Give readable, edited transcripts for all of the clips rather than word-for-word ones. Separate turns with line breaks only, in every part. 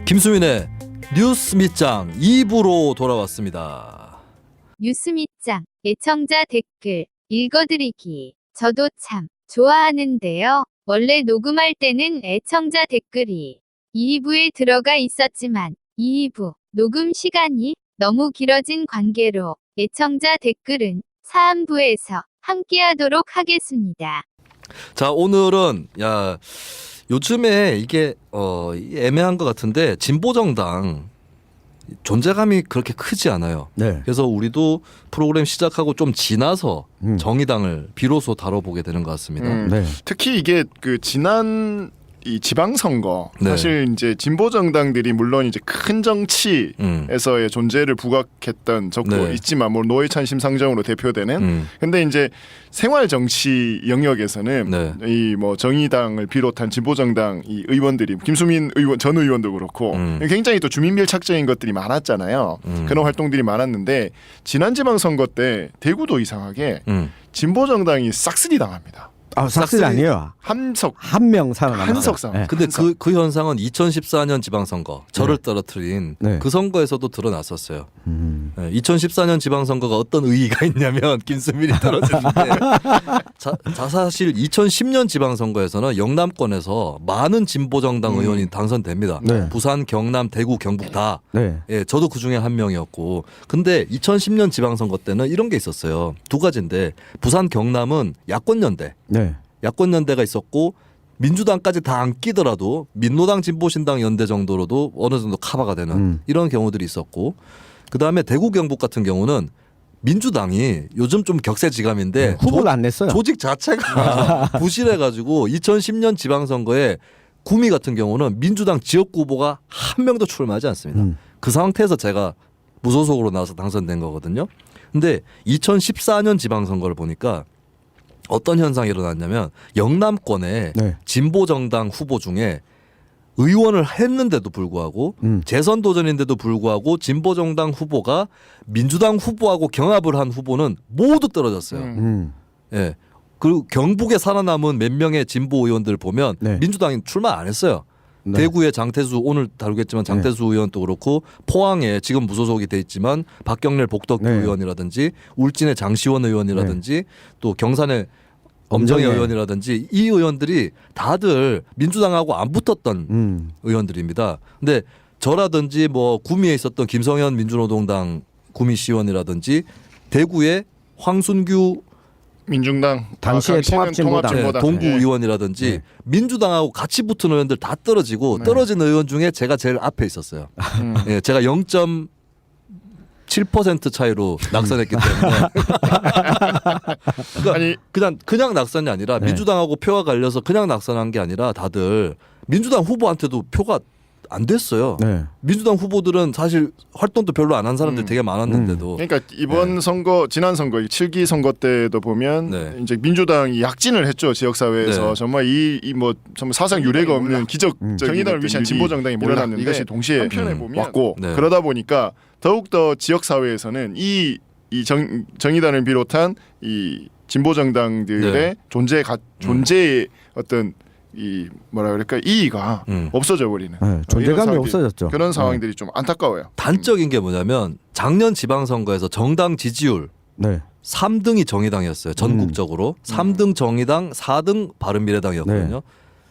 김수민의 뉴스 밑장 2부로 돌아왔습니다.
뉴스 밑장 애청자 댓글 읽어드리기. 저도 참 좋아하는데요. 원래 녹음할 때는 애청자 댓글이 2부에 들어가 있었지만 2부 녹음 시간이 너무 길어진 관계로 애청자 댓글은 3부에서 함께하도록 하겠습니다.
자, 오늘은 요즘에 이게 애매한 것 같은데 진보정당 존재감이 그렇게 크지 않아요.
네.
그래서 우리도 프로그램 시작하고 좀 지나서 정의당을 비로소 다뤄보게 되는 것 같습니다.
네.
특히 이게 그 지난 이 지방선거
네.
사실 이제 진보 정당들이 물론 이제 큰 정치에서의 존재를 부각했던 적도
네.
있지만 뭐 노회찬 심상정으로 대표되는 근데 이제 생활 정치 영역에서는
네.
이 뭐 정의당을 비롯한 진보 정당 이 의원들이 김수민 의원 전 의원도 그렇고 굉장히 또 주민 밀착적인 것들이 많았잖아요. 그런 활동들이 많았는데 지난 지방선거 때 대구도 이상하게 진보 정당이 싹쓸이 당합니다.
아, 싹쓸이 아니에요.
한석
한 명 살아남았어요.
한석상.
네.
근데 그 현상은 2014년 지방선거 저를 떨어뜨린
네.
그 선거에서도 드러났었어요. 2014년 지방선거가 어떤 의의가 있냐면 김수민이 떨어졌는데 사실 2010년 지방선거에서는 영남권에서 많은 진보정당 의원이 당선됩니다.
네.
부산, 경남, 대구, 경북 다.
네.
예, 저도 그 중에 한 명이었고. 근데 2010년 지방선거 때는 이런 게 있었어요. 두 가지인데 부산, 경남은 야권연대.
네.
야권연대가 있었고 민주당까지 다 안 끼더라도 민노당 진보신당 연대 정도로도 어느 정도 커버가 되는 이런 경우들이 있었고 그다음에 대구 경북 같은 경우는 민주당이 요즘 좀 격세지감인데
후보를 안 냈어요.
조직 자체가 부실해가지고 2010년 지방선거에 구미 같은 경우는 민주당 지역구 후보가 한 명도 출마하지 않습니다. 그 상태에서 제가 무소속으로 나와서 당선된 거거든요. 근데 2014년 지방선거를 보니까 어떤 현상이 일어났냐면 영남권의
네.
진보정당 후보 중에 의원을 했는데도 불구하고 재선 도전인데도 불구하고 진보정당 후보가 민주당 후보하고 경합을 한 후보는 모두 떨어졌어요. 예. 그 경북에 살아남은 몇 명의 진보 의원들 보면
네.
민주당이 출마 안 했어요.
네.
대구의 장태수 오늘 다루겠지만 장태수 의원도 그렇고 포항에 지금 무소속이 돼 있지만 박경렬 복덕규
네.
의원이라든지 울진의 장시원 의원이라든지 또 경산의 엄정희
엄정희.
의원이라든지 이 의원들이 다들 민주당하고 안 붙었던 의원들입니다. 근데 저라든지 뭐 구미에 있었던 김성현 민주노동당 구미시의원이라든지 대구의 황순규
민중당
당시의
당시에는
통합진보당.
동구
예.
의원이라든지
네.
민주당하고 같이 붙은 의원들 다 떨어지고
네. 떨어진
떨어진 의원 중에 제가 제일 앞에 있었어요. 예, 제가 0.7% 차이로 낙선했기 때문에 그러니까
아니
그냥 낙선이 아니라
네.
민주당하고 표가 갈려서 그냥 낙선한 게 아니라 다들 민주당 후보한테도 표가 안 됐어요.
네.
민주당 후보들은 사실 활동도 별로 안 한 사람들이 되게 많았는데도
그러니까 이번 선거 지난 선거 7기 선거 때도 보면
네.
이제 민주당이 약진을 했죠 지역 사회에서
네.
정말 이 뭐 정말 사상 유례가 없는 기적 정의당을 위시한 진보 정당이 일어났는데
이것이 동시에
한편에 보면
왔고
네.
그러다 보니까 더욱 더 지역 사회에서는 이 정의당을 비롯한 이 진보 정당들의
네.
존재의 어떤 이 뭐라 그럴까 이의가 없어져 버리는
네. 존재감이
이런
없어졌죠.
그런 상황들이 좀 안타까워요.
단적인 게 뭐냐면 작년 지방선거에서 정당 지지율
네.
3등이 정의당이었어요. 전국적으로. 3등 정의당, 4등 바른미래당이었거든요.
네.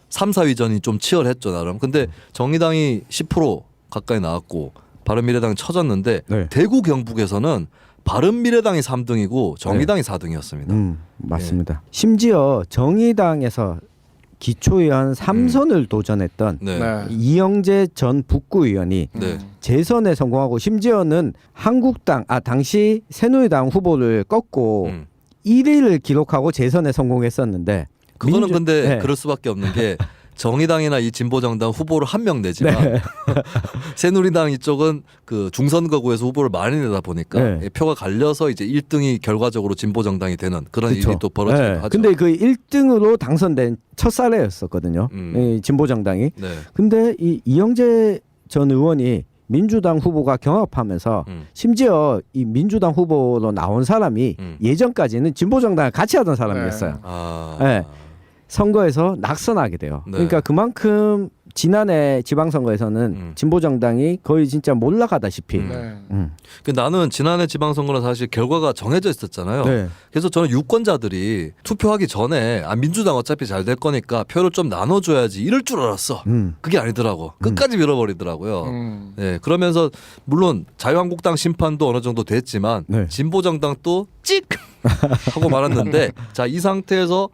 3, 4위전이 좀 치열했죠 나름. 근데 정의당이 10% 가까이 나왔고 바른미래당이 쳐졌는데
네.
대구 경북에서는 바른미래당이 3등이고 정의당이 4등이었습니다.
맞습니다. 심지어 정의당에서 기초의원 3선을 도전했던
네.
네.
이영재 전 북구의원이
네.
재선에 성공하고 심지어는 한국당 당시 새누리당 후보를 꺾고 1위를 기록하고 재선에 성공했었는데
그거는 근데
네.
그럴 수밖에 없는 게 정의당이나 이 진보정당 후보를 한 명 내지만
네.
새누리당 이쪽은 그 중선거구에서 후보를 많이 내다 보니까
네.
표가 갈려서 이제 1등이 결과적으로 진보정당이 되는 그런
그쵸.
일이 또 벌어지기도
네.
하죠.
근데 그 1등으로 당선된 첫 사례였었거든요. 이 진보정당이.
네.
근데 이 이영재 전 의원이 민주당 후보가 경합하면서 심지어 이 민주당 후보로 나온 사람이 예전까지는 진보정당을 같이 하던 사람이었어요. 네. 선거에서 낙선하게 돼요.
네.
그러니까 그만큼 지난해 지방선거에서는 진보정당이 거의 진짜 몰락하다시피.
네.
그 나는 지난해 지방선거는 사실 결과가 정해져 있었잖아요.
네.
그래서 저는 유권자들이 투표하기 전에 민주당 어차피 잘 될 거니까 표를 좀 나눠줘야지 이럴 줄 알았어. 그게 아니더라고. 끝까지 밀어버리더라고요. 네, 그러면서 물론 자유한국당 심판도 어느 정도 됐지만
네.
진보정당 또 찍 하고 말았는데 자, 이 상태에서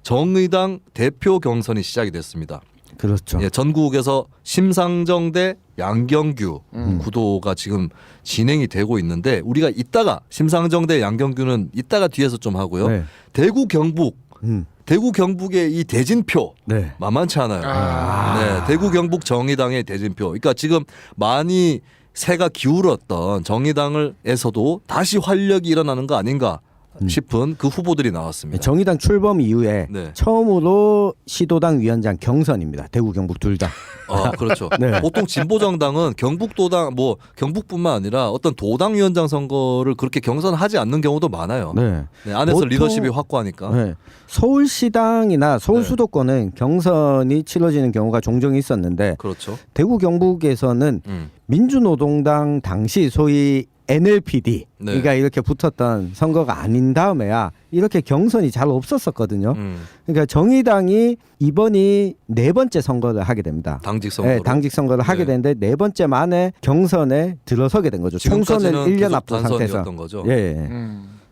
정의당 대표 경선이 시작이 됐습니다.
그렇죠.
예, 전국에서 심상정 대 양경규 구도가 지금 진행이 되고 있는데 우리가 이따가 심상정 대 양경규는 이따가 뒤에서 좀 하고요.
네.
대구 경북 대구 경북의 이 대진표
네.
만만치 않아요. 네, 대구 경북 정의당의 대진표. 그러니까 지금 많이 새가 기울었던 정의당을에서도 다시 활력이 일어나는 거 아닌가 싶은 그 후보들이 나왔습니다.
정의당 출범 이후에
네.
처음으로 시도당 위원장 경선입니다. 대구 경북 둘 다.
그렇죠.
네.
보통 진보정당은 경북도당 뭐 경북뿐만 아니라 어떤 도당 위원장 선거를 그렇게 경선하지 않는 경우도 많아요.
네.
네, 안에서
보통-
리더십이 확고하니까.
네. 서울시당이나 서울
네.
수도권은 경선이 치러지는 경우가 종종 있었는데
그렇죠.
대구 경북에서는 민주노동당 당시 소위 NLPD
네.
그러니까 이렇게 붙었던 선거가 아닌 다음에야 이렇게 경선이 잘 없었었거든요. 그러니까 정의당이 이번이 네 번째 선거를 하게 됩니다.
당직 선거로.
네, 당직 선거를 하게
네.
되는데 네 번째 만에 경선에 들어서게 된 거죠. 총선을
지금까지는
1년
계속
앞둔 상태에서.
단선이었던 거죠.
예, 예.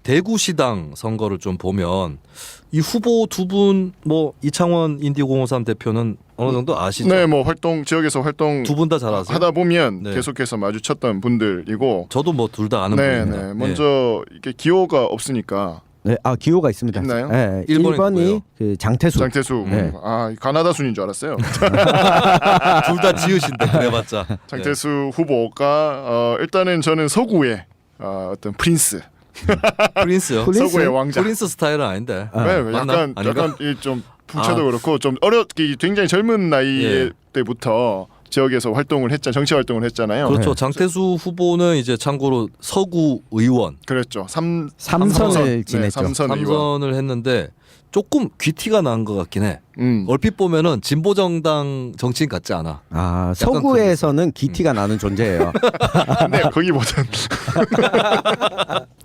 대구시당 선거를 좀 보면 이 후보 두 분 뭐 이창원 인디공호삼 대표는 어느 정도 아시죠?
네, 뭐 활동 지역에서 활동
두 분 다 잘 아세요?
하다 보면
네.
계속해서 마주쳤던 분들이고.
저도 뭐 둘 다 아는
네,
분입니다.
네. 먼저 이게 기호가 없으니까
네, 기호가 있습니다.
있나요?
네,
일본이
1번이
누구예요?
그 장태수.
장태수.
네.
가나다 순인 줄 알았어요.
둘 다 지으신데 그래봤자.
장태수 후보가 일단은 저는 서구의 어떤 프린스.
프린스요.
프린스?
서구의 왕자.
프린스 스타일은 아닌데.
네,
맞나?
약간
아닌가?
약간 좀 부채도 그렇고 좀 굉장히 젊은 나이
예.
때부터 지역에서 정치 활동을 했잖아요.
그렇죠.
네.
장태수 후보는 이제 참고로 서구 의원
그랬죠.
삼선을 지냈죠.
삼선 의원.
삼선을 했는데 조금 귀티가 난 것 같긴 해. 얼핏 보면은 진보정당 정치인 같지 않아.
서구에서는 기티가 나는 존재예요.
근데 거기보단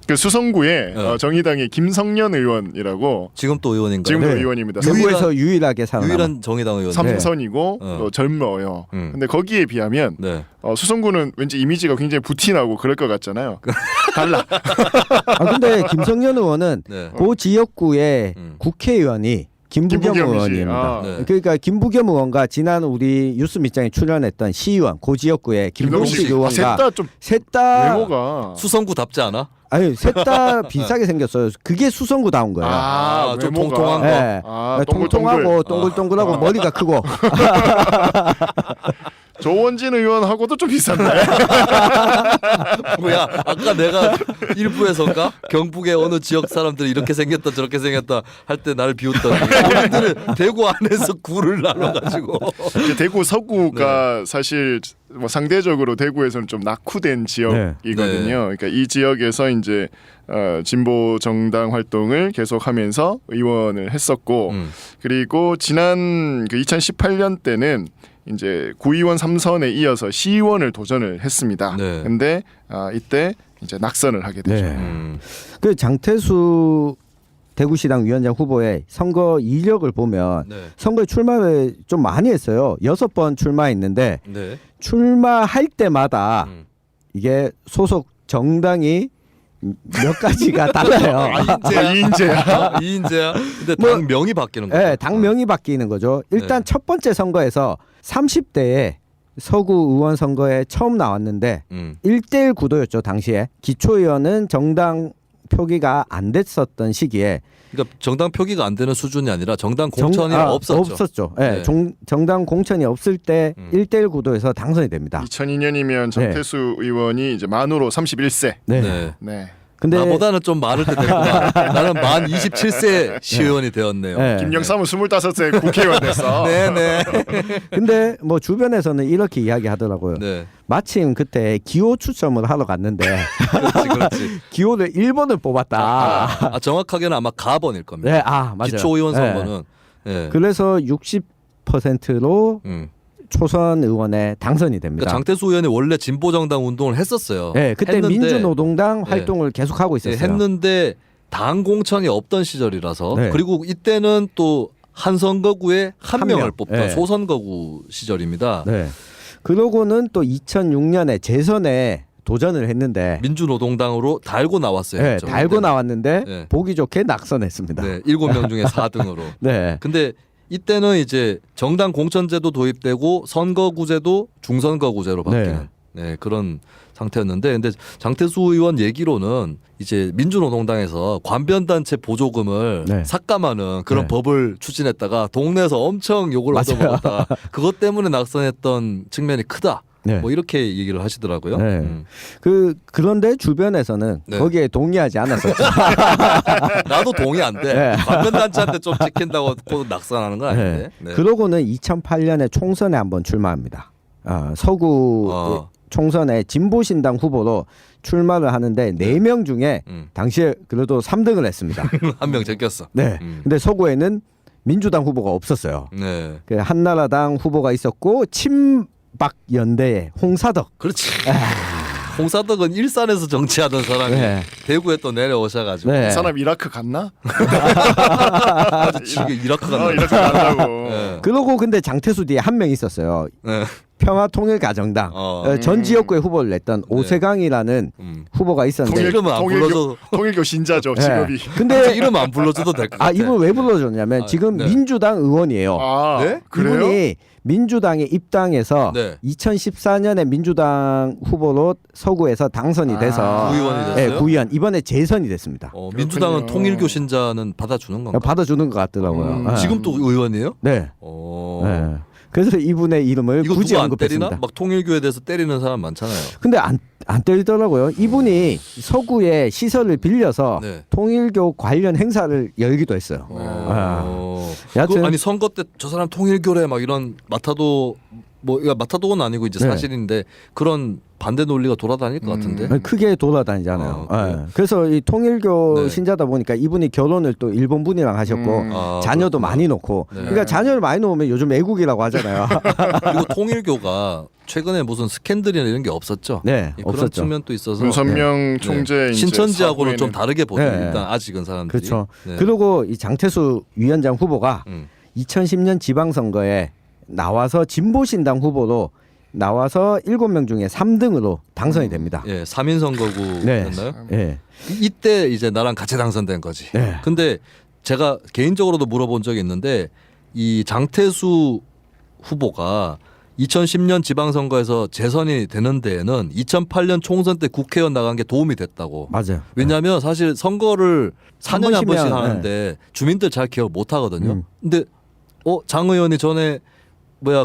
그 수성구에 정의당의 김성년 의원이라고
지금 또 의원인가요?
지금도
네.
의원입니다.
대구에서 유일하게 살아남은.
유일한 정의당 의원.
삼선이고
네.
젊어요. 근데 거기에 비하면
네.
수성구는 왠지 이미지가 굉장히 부티나고 그럴 것 같잖아요. 달라.
근데 김성년 의원은
네.
그 지역구의 국회의원이 김부겸
김부겸이지.
의원입니다.
네.
그러니까 김부겸 의원과 지난 우리 뉴스 밑장에 출연했던 시의원 고 지역구의 김동식 의원과
셋다좀
셋다
외모가
수성구답지 않아?
아니 셋 다 비슷하게 생겼어요. 그게 수성구다운 거예요.
좀
외모가.
통통한 거.
네. 통통하고 동글동글하고 머리가 크고
조원진 의원하고도 좀 비슷한데.
뭐야? 아까 내가 일부에서인가 경북의 어느 지역 사람들이 이렇게 생겼다 저렇게 생겼다 할 때 나를 비웃더니 우리들은 대구 안에서 구를 나눠가지고.
대구 서구가
네.
사실 뭐 상대적으로 대구에서는 좀 낙후된 지역이거든요.
네.
그러니까 이 지역에서 이제 진보 정당 활동을 계속하면서 의원을 했었고, 그리고 지난 그 2018년 때는 이제 구의원 3선에 이어서 시의원을 도전을 했습니다.
네.
근데 이때 이제 낙선을 하게 되죠.
네. 그 장태수 대구시당 위원장 후보의 선거 이력을 보면
네.
선거에 출마를 좀 많이 했어요. 6번 출마했는데
네.
출마할 때마다 이게 소속 정당이 몇 가지가 달라요.
이인재야.
이인재야. 근데
뭐,
당명이 바뀌는 거죠.
네, 당명이 바뀌는 거죠. 일단
네.
첫 번째 선거에서 30대에 서구 의원 선거에 처음 나왔는데 1대1 구도였죠. 당시에 기초의원은 정당 표기가 안 됐었던 시기에
그러니까 정당 표기가 안 되는 수준이 아니라 정당 공천이 없었죠.
없었죠. 네.
네.
정당 공천이 없을 때 1대1 구도에서 당선이 됩니다.
2002년이면 장태수 의원이 이제 만으로 31세.
네.
네.
네.
근데
나보다는 좀 많을 때 됐구나. 나는 만 27세 시의원이 되었네요.
네.
김영삼은 25세 국회의원 됐어.
네네.
근데 뭐 주변에서는 이렇게 이야기하더라고요.
네.
마침 그때 기호 추첨을 하러 갔는데
그렇지.
기호를 1번을 뽑았다.
정확하게는 아마 가번일 겁니다.
네, 맞아요.
기초의원
네.
선거는. 네.
그래서 60%로 초선 의원에 당선이 됩니다.
그러니까 장태수 의원이 원래 진보정당 운동을 했었어요.
네, 그때
했는데,
민주노동당
네.
활동을 계속하고
네,
있었어요.
했는데 당 공천이 없던 시절이라서
네.
그리고 이때는 또 한 선거구에 한
한
명을
명.
뽑던
네.
소선거구 시절입니다.
네. 그러고는 또 2006년에 재선에 도전을 했는데
민주노동당으로 달고 나왔어요.
네, 달고 나왔는데
네.
보기 좋게 낙선했습니다.
네, 7명 중에 4등으로.
네.
근데 이때는 이제 정당 공천제도 도입되고 선거구제도 중선거구제로 바뀌는 네, 그런 상태였는데, 근데 장태수 의원 얘기로는 이제 민주노동당에서 관변단체 보조금을
네.
삭감하는 그런
네.
법을 추진했다가 동네에서 엄청 욕을
맞아요.
얻어먹었다가 그것 때문에 낙선했던 측면이 크다.
네.
뭐 이렇게 얘기를 하시더라고요.
네. 그런데 주변에서는
네.
거기에 동의하지 않았었죠.
나도 동의 안 돼.
네.
관변단체한테 좀 찍힌다고 꼭 낙선하는 건 아닌데. 네.
그러고는 2008년에 총선에 한번 출마합니다. 서구 총선에 진보신당 후보로 출마를 하는데 4명 중에 당시에 그래도 3등을 했습니다.
한 명 제꼈어.
네. 근데 서구에는 민주당 후보가 없었어요.
네.
그 한나라당 후보가 있었고 친박연대의 홍사덕.
그렇지. 홍사덕은 일산에서 정치하던 사람이
네.
대구에 또 내려오셔가지고
네.
이 사람 이라크 갔나?
아주 지금 이라크 갔나.
이라크 간다고.
네.
그러고 근데 장태수 뒤에 한 명 있었어요.
네.
평화통일가정당 전 지역구에 후보를 냈던 오세강이라는 후보가 있었는데
이름은 안 불러줘.
통일교 신자죠
네.
직업이.
근데
이름 안 불러줘도 될 것 같아.
이분 왜 불러줬냐면 지금
네.
민주당 의원이에요.
네?
그래요?
이분이 민주당에 입당해서
네.
2014년에 민주당 후보로 서구에서 당선이 돼서
구의원이
네,
됐어요?
구의원 이번에 재선이 됐습니다.
민주당은
그렇군요.
통일교 신자는 받아주는 건가?
받아주는 것 같더라고요. 네.
지금 또 의원이에요?
네.
어.
네. 그래서 이분의 이름을
이거
굳이
누가 안 때리나?
언급했습니다.
막 통일교에 대해서 때리는 사람 많잖아요.
근데 안 때리더라고요. 이분이 서구의 시설을 빌려서
네.
통일교 관련 행사를 열기도 했어요. 여하튼
아니 선거 때 저 사람 통일교래 막 이런 마타도 뭐 마타도는 아니고 이제
네.
사실인데 그런 반대 논리가 돌아다닐 것 같은데.
크게 돌아다니잖아요.
그래요?
그래서 이 통일교
네.
신자다 보니까 이분이 결혼을 또 일본 분이랑 하셨고 자녀도
그렇구나.
많이 놓고
네.
그러니까 자녀를 많이 놓으면 요즘 애국이라고 하잖아요.
그리고 통일교가 최근에 무슨 스캔들이나 이런 게 없었죠.
네,
그런
없었죠.
측면도 있어서
윤선명 총재 이제
신천지하고는 좀
사후에는
다르게 보죠.
네.
일단 아직은 사람들이.
그렇죠.
네.
그리고 이 장태수 위원장 후보가
음.
2010년 지방선거에 나와서 진보신당 후보로 나와서 7명 중에 3등으로 당선이 됩니다.
예, 3인 선거구였나요?
예.
이때 이제 나랑 같이 당선된 거지.
네.
근데 제가 개인적으로도 물어본 적이 있는데 이 장태수 후보가 2010년 지방선거에서 재선이 되는 데에는 2008년 총선 때 국회의원 나간 게 도움이 됐다고.
맞아요.
왜냐하면 사실 선거를 4년에 한 번씩
번씩이면,
하는데 주민들 잘 기억 못 하거든요. 근데 장 의원이 전에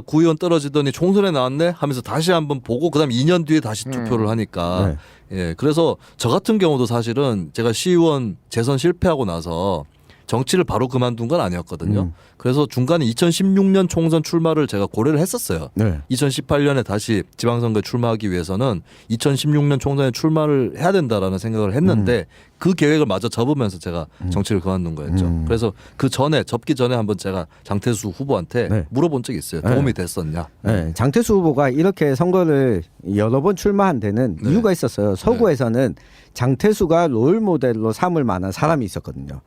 구의원 떨어지더니 총선에 나왔네 하면서 다시 한번 보고 그다음 2년 뒤에 다시 투표를 하니까 예, 그래서 저 같은 경우도 사실은 제가 시의원 재선 실패하고 나서 정치를 바로 그만둔 건 아니었거든요. 그래서 중간에 2016년 총선 출마를 제가 고려를 했었어요.
네.
2018년에 다시 지방선거에 출마하기 위해서는 2016년 총선에 출마를 해야 된다라는 생각을 했는데 그 계획을 마저 접으면서 제가 정치를 그만둔 거였죠. 그래서 그 전에 접기 전에 한번 제가 장태수 후보한테
네.
물어본 적이 있어요. 도움이 됐었냐?
네, 장태수 후보가 이렇게 선거를 여러 번 출마한 데는
네.
이유가 있었어요. 서구에서는 장태수가 롤 모델로 삼을 만한 사람이 있었거든요.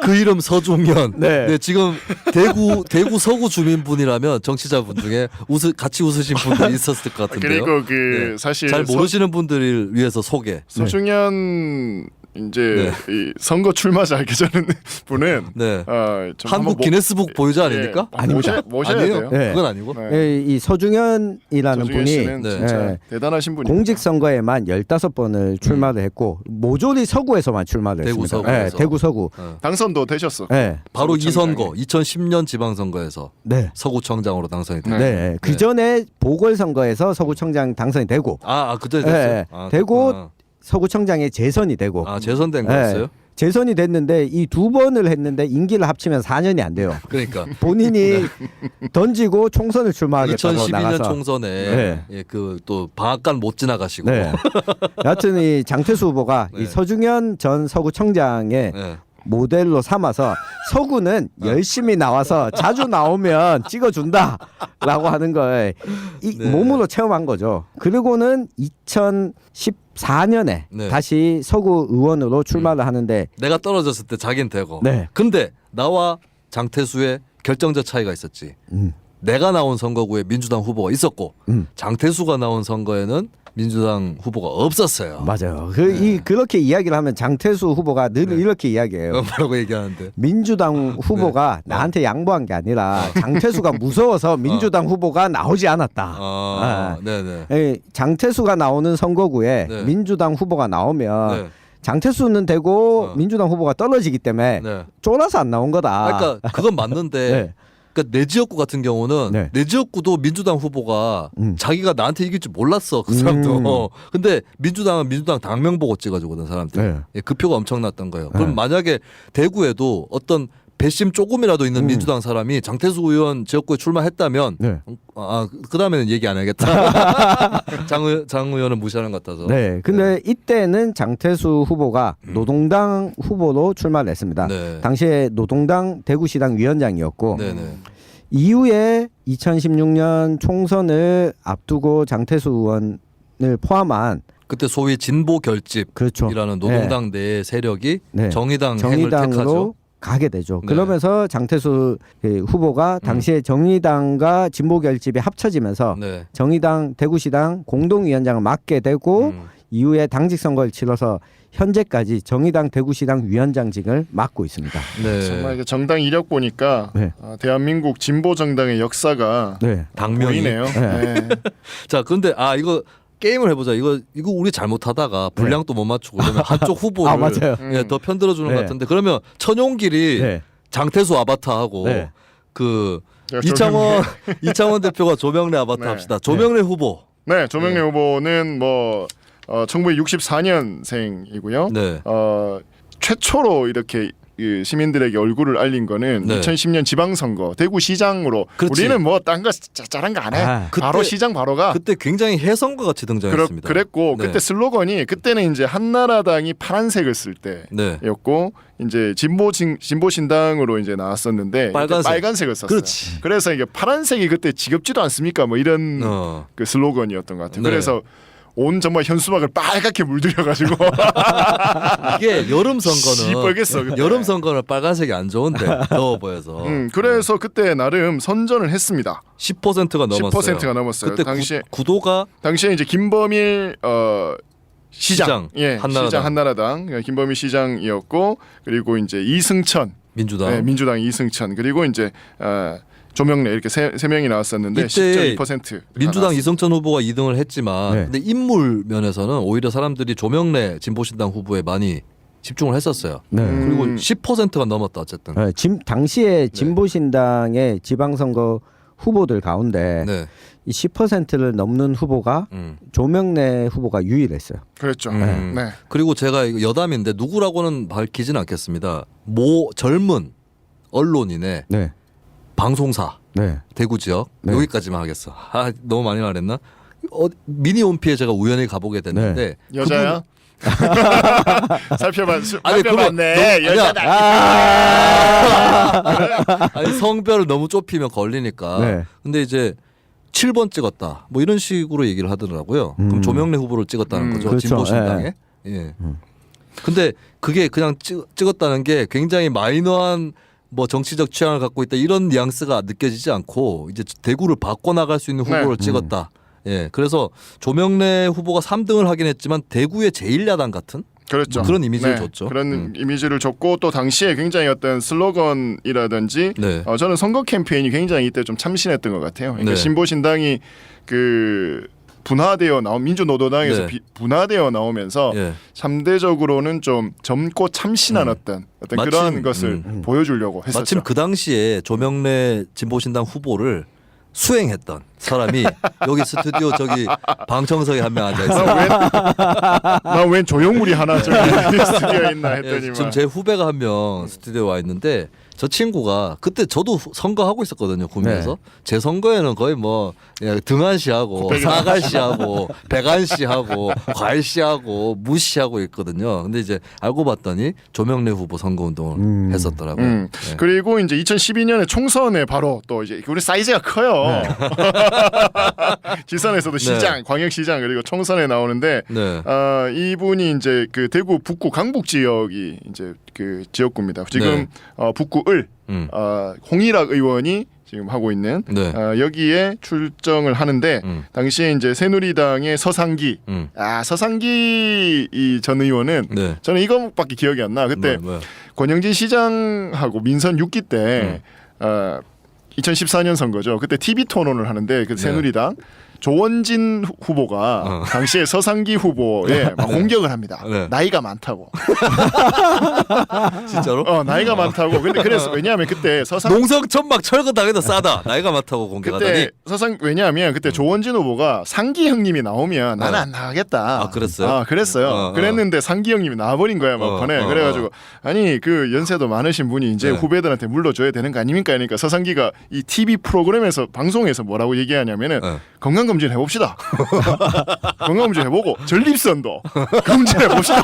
그 이름 서종현.
네.
네, 지금 대구 서구 주민분이라면 정치자분 중에 같이 웃으신 분들이 있었을 것 같은데요.
그리고
네.
사실
잘 모르시는 분들을 위해서 소개.
서중현 이제 이 선거 출마자에게 저는 분은
네.
좀
한국
한번
기네스북 보유자 아닙니까?
모셔야
아니에요?
돼요.
네.
그건 아니고.
네.
이 서중현이라는
조중현
분이
씨는
네.
진짜
네.
대단하신 분이에요.
공직선거에만 15번을 출마를 했고 모조리 서구에서만 출마를
대구
했습니다.
서구에서.
대구 서구.
당선도 되셨어.
네.
바로 이
서구청장에.
선거 2010년 지방선거에서
네.
서구청장으로 당선이 됐
네. 그 전에 보궐선거에서 서구청장 당선이 되고
그때
네.
됐어요.
되고
됐구나.
서구청장에 재선이 되고
재선된
네.
거였어요?
재선이 됐는데 이 두 번을 했는데 임기를 합치면 4년이 안 돼요.
그러니까
본인이 던지고 총선을 출마하겠다고
2012년
나가서
총선에
네.
예, 그 또 방앗간 못 지나가시고
네. 여하튼 이 장태수 후보가
네.
이 서중현 전 서구청장의
네.
모델로 삼아서 서구는 열심히 나와서 자주 나오면 찍어준다라고 하는 걸
네.
몸으로 체험한 거죠. 그리고는 2014년에
네.
다시 서구 의원으로 출마를 하는데
내가 떨어졌을 때 자긴 되고.
네.
근데 나와 장태수의 결정적 차이가 있었지. 내가 나온 선거구에 민주당 후보가 있었고 장태수가 나온 선거에는 민주당 후보가 없었어요.
맞아요.
네.
그렇게 이야기를 하면 장태수 후보가 늘 이렇게 이야기해요.
뭐라고 얘기하는데?
민주당 후보가 나한테 양보한 게 아니라 장태수가 무서워서 민주당 후보가 나오지 않았다.
네네.
장태수가 나오는 선거구에
네.
민주당 후보가 나오면
네.
장태수는 되고 민주당 후보가 떨어지기 때문에
네.
쫄아서 안 나온 거다.
그러니까 그건 맞는데
네.
그러니까 내 지역구 같은 경우는
네.
내 지역구도 민주당 후보가 자기가 나한테 이길 줄 몰랐어 그 사람도. 근데 민주당은 민주당 당명 보고 찍어주거든 사람들.
네.
예, 그 표가 엄청났던 거예요. 그럼 만약에 대구에도 어떤 배심 조금이라도 있는 민주당 사람이 장태수 의원 지역구에 출마했다면
네.
그 다음에는 얘기 안 해야겠다. 장 의원은 무시하는 것 같아서.
네. 근데 이때는 장태수 후보가 노동당 후보로 출마를 했습니다.
네.
당시에 노동당 대구시당 위원장이었고
네네.
이후에 2016년 총선을 앞두고 장태수 의원을 포함한
그때 소위 진보 결집이라는
그렇죠.
노동당 내 세력이
네.
정의당 행을 택하죠.
정의당으로 가게 되죠.
네.
그러면서 장태수 후보가 당시에 정의당과 진보 결집이 합쳐지면서
네.
정의당 대구시당 공동위원장을 맡게 되고 이후에 당직 선거를 치러서 현재까지 정의당 대구시당 위원장직을 맡고 있습니다.
네.
정말 그 정당 이력 보니까
네.
대한민국 진보 정당의 역사가
네.
당면이.
보이네요.
네.
네.
자, 그런데 이거 게임을 해보자. 이거 우리 잘못하다가 분량도 못 맞추고 그러면 한쪽 후보를
맞아요.
예, 더 편들어주는
네.
것 같은데 그러면 천용길이
네.
장태수 아바타하고
네.
그
조명래.
이창원 대표가 조명래 아바타
네.
합시다. 조명래 후보.
네, 조명래 후보는 1964년생이고요.
네.
최초로 이렇게 그 시민들에게 얼굴을 알린 거는
네.
2010년 지방선거 대구시장으로.
그렇지.
우리는 뭐 딴 거 잘한 거 안 해. 바로
그때-
시장 바로가.
그때 굉장히 해성과 같이 등장했습니다.
그랬고
네.
그때 슬로건이 그때는 이제 한나라당이 파란색을 쓸
네.
때였고 이제 진보신당으로 이제 나왔었는데
빨간색.
빨간색을 썼어요.
그렇지.
그래서 이게 파란색이 그때 지겹지도 않습니까? 뭐 이런 그 슬로건이었던 것 같아요.
네.
그래서 온 정말 현수막을 빨갛게 물들여가지고
이게 여름 선거는
시뻘겠어, 그때.
여름 선거는 빨간색이 안 좋은데 더워 보여서.
그래서 그때 나름 선전을 했습니다.
10%가 넘었어요.
10%가 넘었어요.
그때
당시에
구도가
당시에 이제 김범일
시장,
예,
한나라당.
시장 한나라당 김범일 시장이었고 그리고 이제 이승천
민주당.
네, 민주당 이승천 그리고 이제 조명래 이렇게 세 명이 나왔었는데
이때
10.2%
민주당 이승천 후보가 2등을 했지만
네.
근데 인물 면에서는 오히려 사람들이 조명래 진보신당 후보에 많이 집중을 했었어요.
네.
그리고 10%가 넘었다 어쨌든.
네, 당시에 진보신당의 지방선거 후보들 가운데
네.
이 10%를 넘는 후보가 조명래 후보가 유일했어요.
그랬죠.
음.
네.
그리고 제가 이거 여담인데 누구라고는 밝히지는 않겠습니다. 젊은 언론인의
네.
방송사
네.
대구 지역
네.
여기까지만 하겠어. 너무 많이 말했나? 미니홈피에 제가 우연히 가보게 됐는데
여자야?
아니,
살펴봤네.
그거
여자다.
아니 성별을 너무 좁히면 걸리니까.
네.
근데 이제 7번 찍었다. 뭐 이런 식으로 얘기를 하더라고요. 그럼 조명래 후보를 찍었다는 거죠.
그렇죠.
진보신당에. 예. 근데 그게 그냥 찍었다는 게 굉장히 마이너한 뭐 정치적 취향을 갖고 있다 이런 뉘앙스가 느껴지지 않고 이제 대구를 바꿔 나갈 수 있는 후보를 찍었다. 예. 그래서 조명래 후보가 3등을 하긴 했지만 대구의 제1야당 같은
그렇죠.
뭐 그런 이미지를 줬죠.
그런 이미지를 줬고 또 당시에 굉장히 어떤 슬로건이라든지
네.
저는 선거 캠페인이 굉장히 이때 좀 참신했던 것 같아요. 그러니까
네.
신보 신당이 그 분화되어 나온 민주노동당에서
네.
분화되어 나오면서
예.
상대적으로는 좀 젊고 참신한 어떤
마침,
그러한 것을 보여주려고 했었죠.
마침 그 당시에 조명래 진보신당 후보를 수행했던 사람이 여기 스튜디오 저기 방청석에 한 명 앉아 있어요.
나웬 조형물이 하나 저기 스튜디오에 있나 했더니
예, 지금 제 후배가 한 명 스튜디오에 와 있는데 저 친구가 그때 저도 선거하고 있었거든요. 구미에서. 제 선거에는 거의 뭐 등한시하고 사갈시하고 백안시하고 과일시하고 무시하고 있거든요. 근데 이제 알고 봤더니 조명래 후보 선거운동을 했었더라고요. 네.
그리고 이제 2012년에 총선에 바로 또 이제 우리 사이즈가 커요. 지선에서도 시장,
네.
광역시장 그리고 총선에 나오는데
네.
이분이 이제 그 대구 북구 강북 지역이 이제 그 지역구입니다. 지금
네.
북구을 홍일학 의원이 지금 하고 있는
네.
여기에 출정을 하는데 당시에 이제 새누리당의 서상기 서상기 이 전 의원은
네.
저는 이거밖에 기억이 안 나. 그때
뭐야.
권영진 시장하고 민선 6기 때 2014년 선거죠. 그때 TV 토론을 하는데 그 새누리당 조원진 후보가 당시에 서상기 후보에 막 공격을 합니다.
네.
나이가 많다고.
진짜로?
나이가 많다고. 근데 그래서 왜냐하면 그때
농성 천막 철거 당해도 싸다. 나이가 많다고 공격하다니.
그때 왜냐하면 그때 조원진 후보가 상기 형님이 나오면 나는 안 나가겠다.
그랬어요?
그랬어요. 그랬는데 상기 형님이 나와버린 거야 막판에. 그래가지고 아니 그 연세도 많으신 분이 이제 후배들한테 물러줘야 되는 거 아닙니까? 그러니까 서상기가 이 TV 프로그램에서 방송에서 뭐라고 얘기하냐면은 건강검진 해봅시다. 건강검진 해보고 전립선도 검진해봅시다.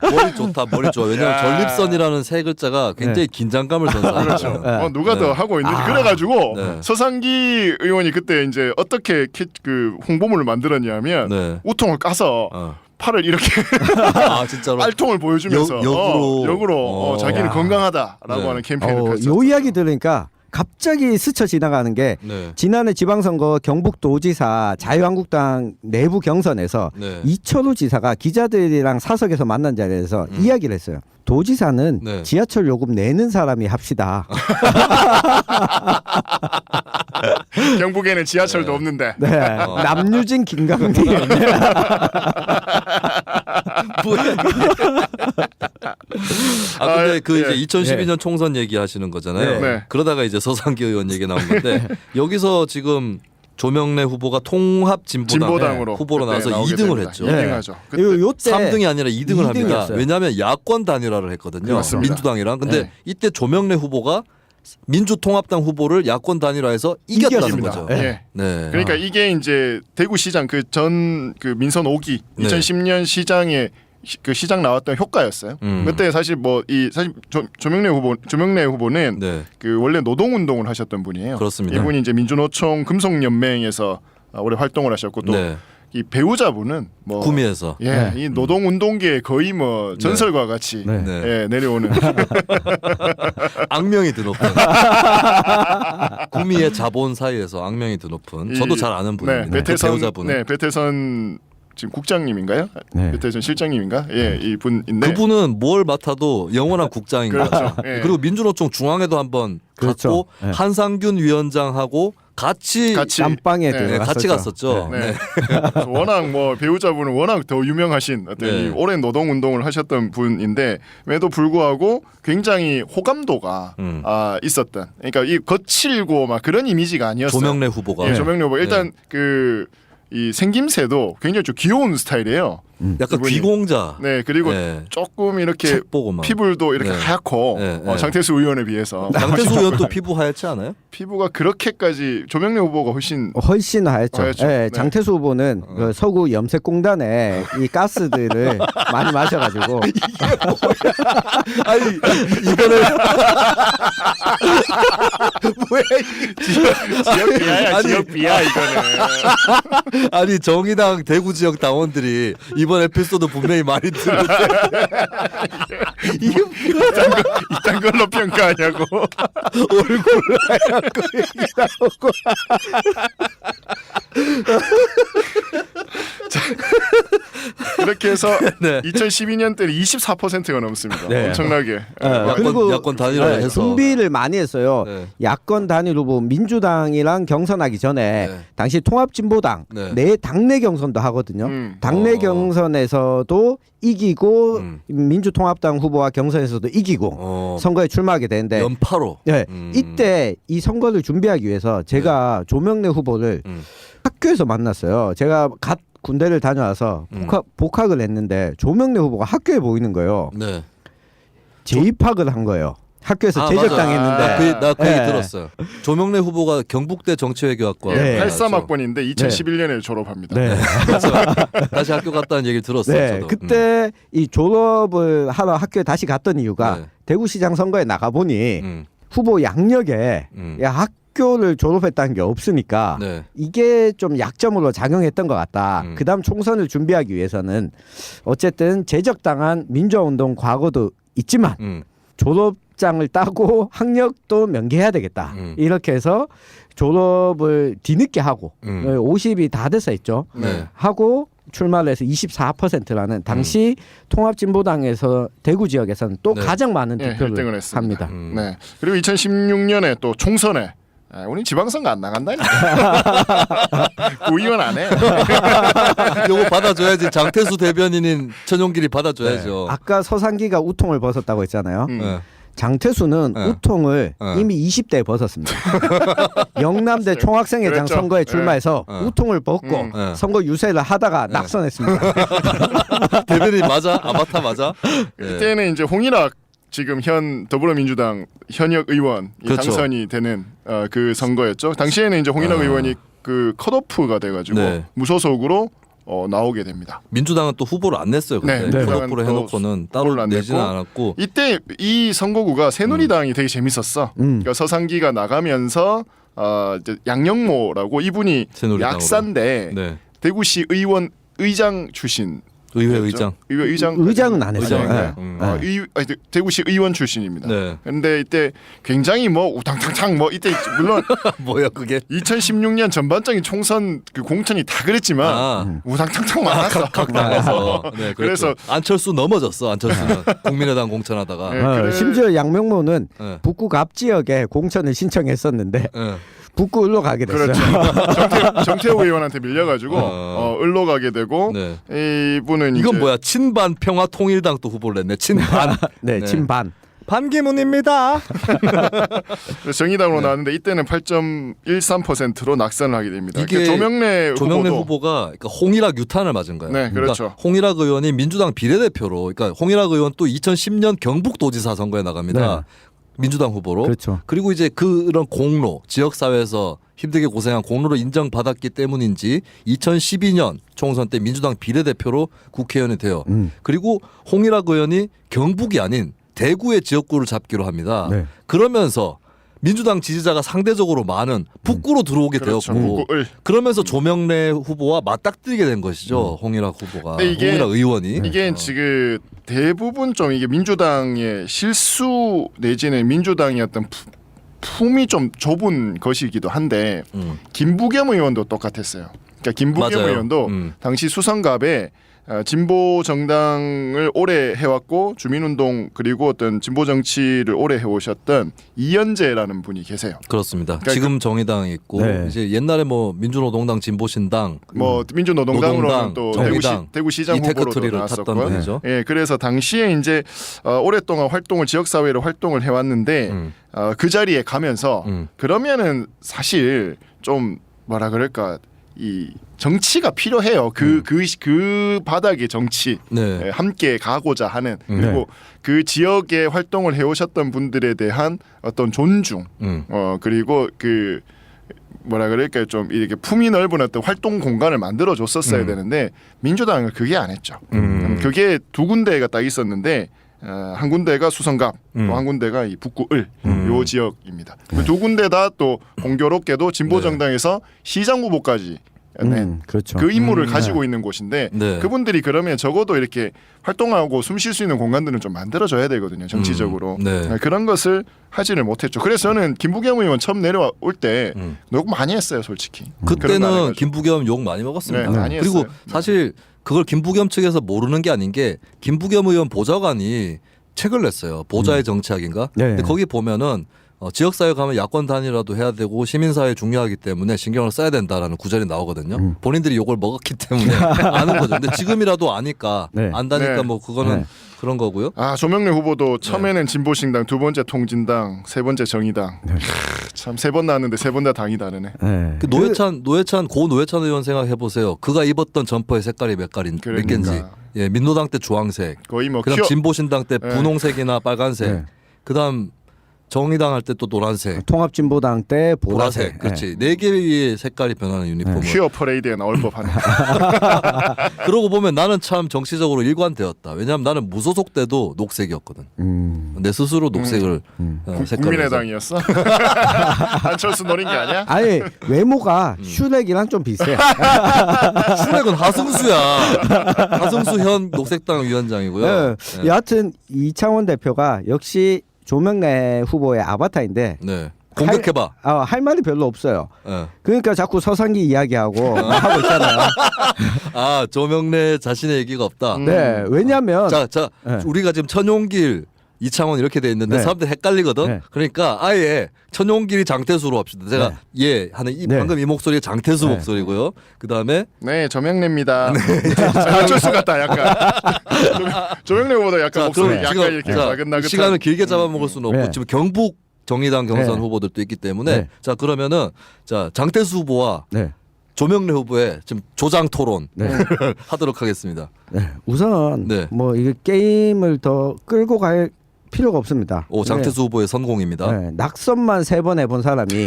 머리 좋다. 머리 좋아. 왜냐하면 전립선이라는 세 글자가 굉장히 긴장감을 전사하죠.
그렇죠. 누가 더 하고 있는지 그래가지고 서상기 의원이 그때 이제 어떻게 그 홍보물을 만들었냐면 우통을 까서 팔을 이렇게
진짜로
알통을 보여주면서 역으로 자기는 건강하다라고 하는 캠페인을 펼쳤어요.
요 이야기 들으니까 갑자기 스쳐 지나가는 게 지난해 지방선거 경북도지사 자유한국당 내부 경선에서 이철우 지사가 기자들이랑 사석에서 만난 자리에서 이야기를 했어요. 도지사는 지하철 요금 내는 사람이 합시다.
경북에는 지하철도 없는데.
남유진 김강림.
근데 그 이제 2012년 총선 얘기하시는 거잖아요. 그러다가 이제 서상기 의원 얘기 나온 건데 여기서 지금 조명래 후보가 통합 진보당으로 후보로 나와서 2등을 했죠.
2등하죠.
요때
3등이 아니라 2등을 합니다.
2등이었어요.
왜냐하면 야권 단일화를 했거든요.
맞습니다.
민주당이랑. 근데 이때 조명래 후보가 민주통합당 후보를 야권 단일화해서 이겼다는 거죠.
그러니까 이게 이제 대구시장 그 전 그 민선 5기 2010년 시장에 그 시장 나왔던 효과였어요. 그때 사실 사실 조명래 후보는 그 원래 노동운동을 하셨던 분이에요.
그렇습니다.
이분이 이제 민주노총 금속연맹에서 오래 활동을 하셨고 또 이 배우자분은
구미에서
이 노동운동계의 거의 전설과 같이 내려오는
악명이 드높은 구미의 자본 사이에서 악명이 드높은 저도 잘 아는 분입니다. 그 배우자분은
배태선 지금 국장님인가요? 배태선 실장님인가? 이 분인데
그분은 뭘 맡아도 영원한 국장인 거죠. 그리고 민주노총 중앙에도 한번 갔고 한상균 위원장하고 같이
깜빵에
같이 갔었죠.
워낙 배우자분은 워낙 더 유명하신 어떤 이 오랜 노동운동을 하셨던 분인데에도 불구하고 굉장히 호감도가 있었던. 그러니까 이 거칠고 막 그런 이미지가 아니었어요.
조명래 후보가.
조명래 후보 일단 이 생김새도 굉장히 좀 귀여운 스타일이에요.
약간 귀공자.
그리고 조금 이렇게 피부도 이렇게 하얗고 장태수 의원에 비해서.
장태수 의원도 피부 하얗지 않아요?
피부가 그렇게까지 조명래 후보가 훨씬
하얗죠. 장태수 후보는 그 서구 염색공단에 이 가스들을 많이 마셔가지고.
아니 이거는
뭐야 지역 비하야 지역 비하 이거는.
아니 정의당 대구 지역 당원들이 이번 에피소드 분명히 많이 들었는데
이딴 걸로 평가하냐고.
얼굴을 하얗고 얘기하고.
이렇게 해서
네.
2012년 때는 24%가 넘습니다.
네.
엄청나게.
야권 단일화를 해서
준비를 많이 했어요.
네.
야권 단일 후보 민주당이랑 경선하기 전에
네.
당시 통합진보당
네.
당내 경선도 하거든요.
음.
당내 경선에서도 이기고
음.
민주통합당 후보와 경선에서도 이기고 선거에 출마하게 되는데
연파로.
네, 이때 이 선거를 준비하기 위해서 제가 조명래 후보를 학교에서 만났어요. 제가 갓 군대를 다녀와서 복학을 했는데 조명래 후보가 학교에 보이는 거예요.
네.
재입학을 한 거예요. 학교에서 제적당했는데
나 그 얘기
네.
들었어요. 조명래 후보가 경북대 정치외교학과
네.
83학번인데 2011년에 졸업합니다.
네.
그래서 다시 학교 갔다는 얘기를 들었어요.
네,
저도.
그때 이 졸업을 하러 학교에 다시 갔던 이유가
네.
대구시장 선거에 나가 보니
음.
후보 양력에 야, 학교를 졸업했다는 게 없으니까
네.
이게 좀 약점으로 작용했던 것 같다. 그다음 총선을 준비하기 위해서는 어쨌든 제적당한 민주화운동 과거도 있지만 졸업장을 따고 학력도 명기해야 되겠다. 이렇게 해서 졸업을 뒤늦게 하고 50이 다 돼서 했죠.
네.
하고 출마를 해서 24%라는 당시 통합진보당에서 대구 지역에서는 또
네.
가장 많은
네,
득표를
1등을 했습니다.
합니다.
네. 그리고 2016년에 또 총선에 우리 지방선거 안 나간다니까. 구의원 안 해.
요거 받아줘야지. 장태수 대변인인 천용길이 받아줘야죠.
아까 서상기가 우통을 벗었다고 했잖아요.
네.
장태수는
네.
우통을
네.
이미 20대에 벗었습니다. 영남대 총학생회장
그랬죠.
선거에 출마해서
네.
우통을 벗고
네.
선거 유세를 하다가
네.
낙선했습니다.
대변인 맞아? 아바타 맞아? 네.
이때는 이제 홍일학 지금 현 더불어민주당 현역 의원이
그렇죠.
당선이 되는 그 선거였죠. 당시에는 이제 홍일학 의원이 그 컷오프가 돼가지고
네.
무소속으로 나오게 됩니다.
민주당은 또 후보를 안 냈어요. 그때
네.
컷오프로 해놓고는 따로
후보를 안
내지는
냈고.
않았고.
이때 이 선거구가 새누리당이 되게 재밌었어. 그러니까 서상기가 나가면서 이제 양영모라고 이분이
새누리당으로.
약사인데
네.
대구시 의원 의장 출신.
의회 의장.
의회 의장.
의장은 안 했어요.
의장은.
네.
대구시 의원 출신입니다.
네.
근데 이때 굉장히 뭐 우당탕탕 뭐 이때 물론
뭐야 그게?
2016년 전반적인 총선 그 공천이 다 그랬지만 우당탕탕 많았어.
각 당에서. 네,
그래서
안철수 넘어졌어. 안철수는 국민의당 공천하다가.
네. 그래.
심지어 양명모는
네.
북구 갑 지역에 공천을 신청했었는데
네.
북구로 가게 됐어요.
그렇죠. 정태호 의원한테 밀려가지고 을로 가게 되고
네.
이분은
이건
이제
뭐야? 친반 평화 통일당 또 후보를 냈네. 친반.
네, 친반.
반기문입니다.
그래서 정의당으로 나왔는데 이때는 8.13%로 낙선을 하게 됩니다.
이게
그러니까 조명래
후보가 그러니까 홍일학 유탄을 맞은 거예요.
네, 그렇죠.
그러니까 홍일학 의원이 민주당 비례대표로, 그러니까 홍일학 의원 또 2010년 경북도지사 선거에 나갑니다.
네.
민주당 후보로.
그렇죠.
그리고 이제 그런 공로, 지역 사회에서 힘들게 고생한 공로를 인정받았기 때문인지 2012년 총선 때 민주당 비례대표로 국회의원이 돼요. 그리고 홍일학 의원이 경북이 아닌 대구의 지역구를 잡기로 합니다.
네.
그러면서 민주당 지지자가 상대적으로 많은 북구로 들어오게
그렇죠.
되었고
북구을.
그러면서 조명래 후보와 맞닥뜨리게 된 것이죠. 홍일학 후보가.
근데 이게-
홍일학 의원이.
이게 지금 대부분 좀 이게 민주당의 실수 내지는 민주당의 어떤 품이 좀 좁은 것이기도 한데 김부겸 의원도 똑같았어요. 그러니까 김부겸
맞아요.
의원도 당시 수성갑에 진보 정당을 오래 해왔고 주민운동 그리고 어떤 진보 정치를 오래 해오셨던 이현재라는 분이 계세요.
그렇습니다.
그러니까
지금 정의당에 있고
네.
이제 옛날에 뭐 민주노동당, 진보신당,
뭐 민주노동당으로는
노동당,
또
정의당,
대구시장
이
후보로도
테크트리를 탔던
나왔었고,
분이죠.
예, 그래서 당시에 이제 오랫동안 활동을 지역사회로 활동을 해왔는데 그 자리에 가면서 그러면은 사실 좀 뭐라 그럴까 이 정치가 필요해요. 그 바닥의 정치
네.
함께 가고자 하는 그리고 그 지역에 활동을 해오셨던 분들에 대한 어떤 존중 그리고 그 뭐라 그럴까요 좀 이렇게 품이 넓은 어떤 활동 공간을 만들어 줬었어야 되는데 민주당은 그게 안 했죠. 그게 두 군데가 딱 있었는데 한 군데가 수성갑 또 한 군데가 이 북구을 요 지역입니다. 그 두 군데 다 또 공교롭게도 진보 정당에서 시장 후보까지
그렇죠.
그 임무를 가지고 있는 곳인데
네.
그분들이 그러면 적어도 이렇게 활동하고 숨 쉴 수 있는 공간들은 좀 만들어줘야 되거든요. 정치적으로.
네.
그런 것을 하지를 못했죠. 그래서 저는 김부겸 의원 처음 내려올 때 욕 많이 했어요, 솔직히. 그런 거 안
그때는
해가지고.
김부겸 욕 많이 먹었습니다.
네, 많이
그리고
했어요.
사실 그걸 김부겸 측에서 모르는 게 아닌 게 김부겸 의원 보좌관이 책을 냈어요. 보좌의 정치학인가?
네.
근데 거기 보면은 지역사회 가면 야권 단위라도 해야 되고 시민사회 중요하기 때문에 신경을 써야 된다라는 구절이 나오거든요. 본인들이 욕을 먹었기 때문에 아는 거죠. 근데 지금이라도 아니까
네.
안다니까
네.
뭐 그거는
네.
그런 거고요.
아 조명래 후보도 처음에는 진보신당, 두 번째 통진당, 세 번째 정의당. 참 세 번 나왔는데 세 번 다 당이 다르네.
네.
그 노회찬 의원 생각해 보세요. 그가 입었던 점퍼의 색깔이 몇 개인지.
그러니까.
예, 민노당 때 주황색.
거의 뭐
그다음 진보신당 때
네.
분홍색이나 빨간색.
네.
그다음 정의당 할 때 또 노란색.
통합진보당 때
보라색. 그렇지. 네 개의 색깔이 변하는 유니폼을.
퀴어 퍼레이드에 나올 법하네.
그러고 보면 나는 참 정치적으로 일관되었다. 왜냐하면 나는 무소속 때도 녹색이었거든. 내 스스로 녹색을 색깔을
국민의당이었어? 안철수 노린 게 아니야?
아니 외모가 슈렉이랑 좀 비슷해.
슈렉은 하승수야. 하승수 현 녹색당 위원장이고요.
네.
네.
여하튼 이창원 대표가 역시 조명래 후보의 아바타인데
네. 공격해봐.
할 말이 별로 없어요.
네.
그러니까 자꾸 서상기 이야기하고 하고 있잖아요.
아 조명래 자신의 얘기가 없다.
네, 왜냐하면
자,
네.
우리가 지금 천용길, 이창원 이렇게 돼 있는데
네.
사람들 헷갈리거든.
네.
그러니까 아예 천용길이 장태수로 합시다. 제가
네.
하는
네.
방금 이 목소리가 장태수
네.
목소리고요. 그 다음에
네, 조명래입니다. 안철수 같다 약간. 조명래보다 약간 목소리 약간 이렇게 나긋나긋한.
시간을 길게 잡아먹을 수는 없고
네.
지금 경북 정의당 경선
네.
후보들도 있기 때문에
네.
자 그러면은 자 장태수 후보와
네.
조명래 후보의 지금 조장 토론
네.
하도록 하겠습니다.
네. 우선
네.
뭐 이게 게임을 더 끌고 갈 필요가 없습니다.
오 장태수 후보의 선공입니다.
네. 낙선만 3번 해본 사람이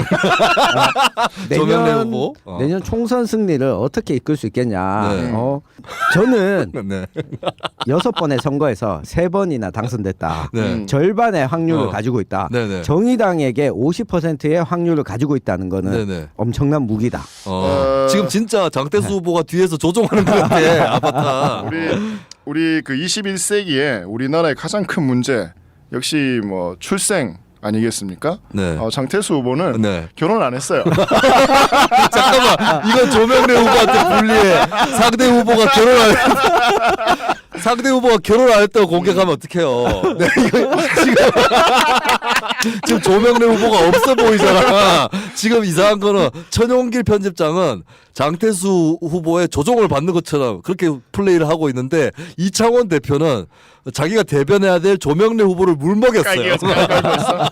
조명래 후보.
내년 총선 승리를 어떻게 이끌 수 있겠냐.
네.
저는
네.
6번의 선거에서 3번이나 당선됐다.
네.
절반의 확률을
어.
가지고 있다.
네네.
정의당에게 50%의 확률을 가지고 있다는 거는
네네.
엄청난 무기다.
지금 진짜 장태수 후보가 뒤에서 조종하는 것 같아. 아바타.
우리 그 21세기에 우리나라의 가장 큰 문제 역시 뭐 출생 아니겠습니까?
네.
장태수 후보는
네.
결혼 안 했어요.
잠깐만, 이건 조명래 후보한테 불리해. 상대 후보가 결혼 안 했다고 공격하면 어떡해요? 네, 이거 지금 조명래 후보가 없어 보이잖아. 지금 이상한 거는 천용길 편집장은 장태수 후보의 조종을 받는 것처럼 그렇게 플레이를 하고 있는데 이창원 대표는 자기가 대변해야 될 조명래 후보를 물먹였어요.
깔고 있어.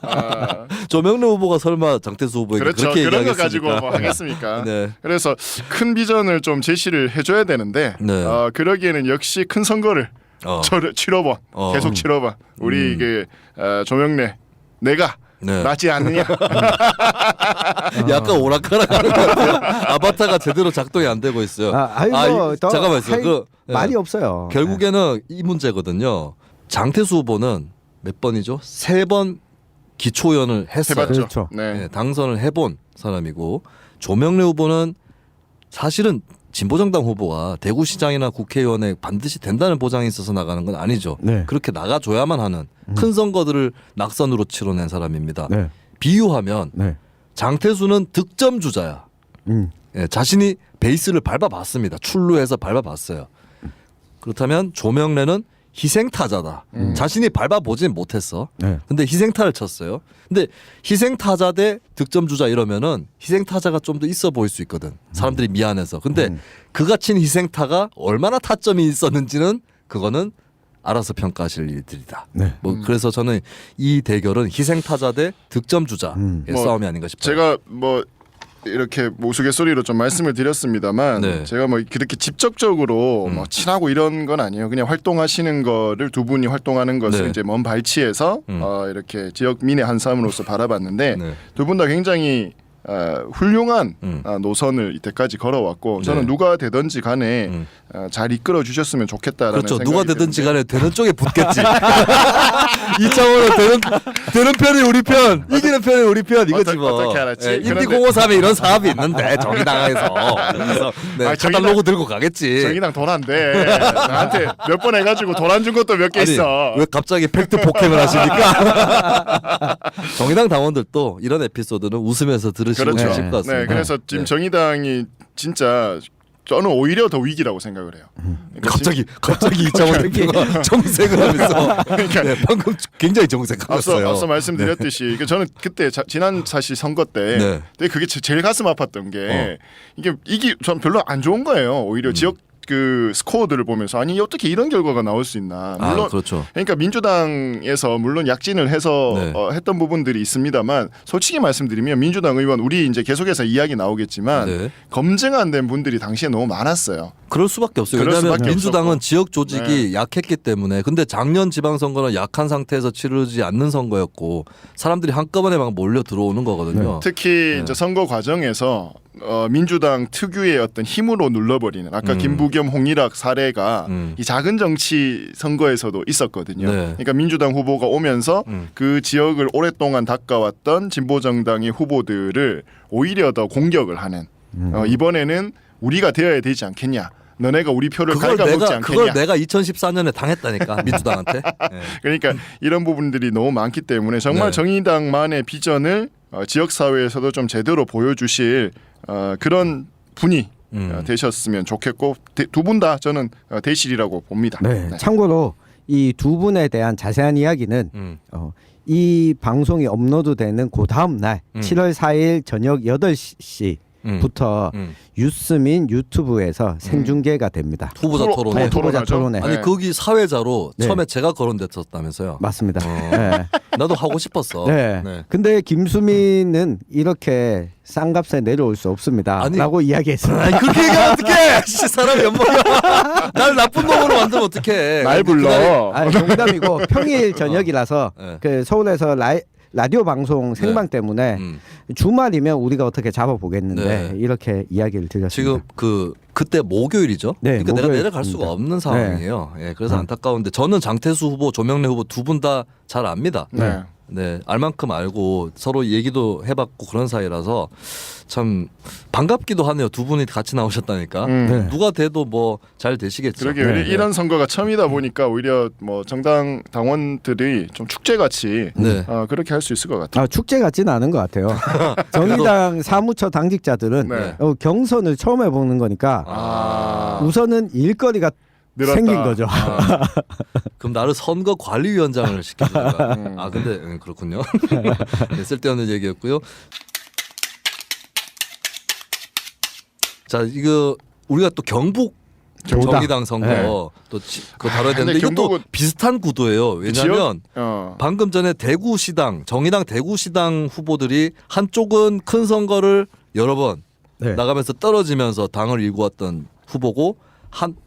조명래 후보가 설마 장태수 후보에게
그렇죠.
그렇게
그런 거
얘기하겠습니까?
가지고 뭐 하겠습니까?
네.
그래서 큰 비전을 좀 제시를 해줘야 되는데
네.
그러기에는 역시 큰 선거를 치러봐. 계속 치러봐. 우리 이게 조명래 내가
네.
낫지 않느냐?
약간 오락가락하는 것 같아요. 아바타가 제대로 작동이 안 되고 있어요. 잠깐만 있어.
말이 없어요.
결국에는 이 문제거든요. 장태수 후보는 몇 번이죠? 3번 기초연을 했어요.
해봤죠.
그렇죠.
네.
네, 당선을 해본 사람이고 조명래 후보는 사실은 진보정당 후보가 대구시장이나 국회의원에 반드시 된다는 보장이 있어서 나가는 건 아니죠.
네.
그렇게 나가줘야만 하는 큰 선거들을 낙선으로 치러낸 사람입니다.
네.
비유하면
네.
장태수는 득점 주자야.
음.
예, 자신이 베이스를 밟아봤습니다. 출루해서 밟아봤어요. 그렇다면 조명래는 희생타자다. 자신이 밟아보진 못했어.
네.
근데 희생타를 쳤어요. 근데 희생타자 대 득점주자 이러면은 희생타자가 좀 더 있어 보일 수 있거든. 사람들이 미안해서. 근데 그가 친 희생타가 얼마나 타점이 있었는지는 그거는 알아서 평가하실 일들이다.
네.
뭐 그래서 저는 이 대결은 희생타자 대 득점주자의
뭐
싸움이 아닌가 싶어요.
제가 뭐 이렇게 우스갯소리로 좀 말씀을 드렸습니다만
네.
제가 뭐 그렇게 직접적으로 뭐 친하고 이런 건 아니에요. 그냥 활동하시는 거를 두 분이 활동하는 것을
네.
이제 먼 발치에서 이렇게 지역민의 한 사람으로서 바라봤는데
네.
두 분 다 굉장히 훌륭한 노선을 이때까지 걸어왔고 저는
네.
누가 되든지 간에 잘 이끌어 주셨으면 좋겠다라는
그렇죠.
생각이
누가 되든지
드는데.
간에 되는 쪽에 붙겠지. 이창호는 되는 편이 우리 편, 이기는 편이 우리 편 이거지 뭐.
어떻게 알았지?
예,
그런데-
인디공호삼에 이런 사업이 있는데 정의당에서 그래서 네,
아,
카탈로그 들고 가겠지.
정의당 돈 안 돼. 나한테 몇 번 해가지고 돈 안 준 것도 몇 개
아니,
있어.
왜 갑자기 팩트 폭행을 하십니까? 정의당 당원들도 이런 에피소드는 웃으면서 들으시고
그렇죠.
계실 것 같습니다.
네, 그래서 지금
네.
정의당이 진짜 저는 오히려 더 위기라고 생각을 해요. 그러니까
갑자기 이창호 대표가 정색을 하면서 네, 방금 굉장히 정색하셨어요.
앞서 말씀드렸듯이 저는 그때 지난 사실 선거 때
네.
근데 그게 제일 가슴 아팠던 게 이게 전 별로 안 좋은 거예요. 오히려 지역 그 스코어들을 보면서 아니 어떻게 이런 결과가 나올 수 있나. 물론
그렇죠.
그러니까 민주당에서 물론 약진을 해서
네.
했던 부분들이 있습니다만 솔직히 말씀드리면 민주당 의원 우리 이제 계속해서 이야기 나오겠지만
네.
검증 안 된 분들이 당시에 너무 많았어요.
그럴 수밖에 없어요.
그럴
왜냐하면
수밖에
민주당은
없었고.
지역 조직이 약했기 때문에. 근데 작년 지방선거는 약한 상태에서 치르지 않는 선거였고 사람들이 한꺼번에 막 몰려 들어오는 거거든요.
특히 이제 선거 과정에서 민주당 특유의 어떤 힘으로 눌러버리는 아까 김부겸 홍일학 사례가 이 작은 정치 선거에서도 있었거든요.
네.
그러니까 민주당 후보가 오면서 그 지역을 오랫동안 닦아왔던 진보 정당의 후보들을 오히려 더 공격을 하는 이번에는 우리가 되어야 되지 않겠냐. 너네가 우리 표를 갉아먹지 않겠냐.
그걸 내가 2014년에 당했다니까 민주당한테. 네.
그러니까 이런 부분들이 너무 많기 때문에 정말
네.
정의당만의 비전을 지역 사회에서도 좀 제대로 보여주실 그런 분이 되셨으면 좋겠고 두 분 다 저는 대실이라고 봅니다.
네.
네.
참고로 이 두 분에 대한 자세한 이야기는 이 방송이 업로드되는 그 다음 날 7월 4일 저녁 8시부터 유스민 유튜브에서 생중계가 됩니다.
후보자 토론.
네, 후보자
토론하죠?
토론회.
아니
네.
거기 사회자로
네.
처음에 제가 거론됐었다면서요.
맞습니다. 네.
나도 하고 싶었어.
네.
네.
근데 김수민은 이렇게 쌍값에 내려올 수 없습니다.
아니,
라고 이야기했습니다.
아니 그렇게 얘기하면 어떡해. 씨, 사람 연봉이야. 날 나쁜 놈으로 만들면 어떡해.
날 불러.
아, 농담이고 평일 저녁이라서
네.
그 서울에서 라디오 방송 생방 때문에 주말이면 우리가 어떻게 잡아보겠는데
네.
이렇게 이야기를 드렸습니다.
지금 그때 목요일이죠.
네,
그러니까 내가
목요일
내려갈 수가
입니다.
없는 상황이에요. 예, 그래서 안타까운데 저는 장태수 후보, 조명래 후보 두 분 다 잘 압니다.
네.
네, 알만큼 알고 서로 얘기도 해봤고 그런 사이라서 참 반갑기도 하네요. 두 분이 같이 나오셨다니까.
네.
누가 돼도 뭐 잘 되시겠죠.
그러게
네.
이런 선거가 처음이다 보니까 오히려 뭐 정당 당원들이 좀 축제 같이
네.
그렇게 할 수 있을 것 같아요.
축제 같지는 않은 것 같아요. 정의당 사무처 당직자들은
네.
경선을 처음 해보는 거니까 우선은 일거리가
늘었다.
생긴 거죠.
그럼 나를 선거 관리위원장을 시켜줄까? 아 근데 그렇군요. 네, 쓸데없는 얘기였고요. 자 이거 우리가 또 경북 정의당 선거
네.
또 그거 다뤄야 되는데
근데
이것도
경북은-
비슷한 구도예요. 왜냐하면 방금 전에 대구시당 정의당 대구시당 후보들이 한쪽은 큰 선거를 여러 번
네.
나가면서 떨어지면서 당을 일구었던 후보고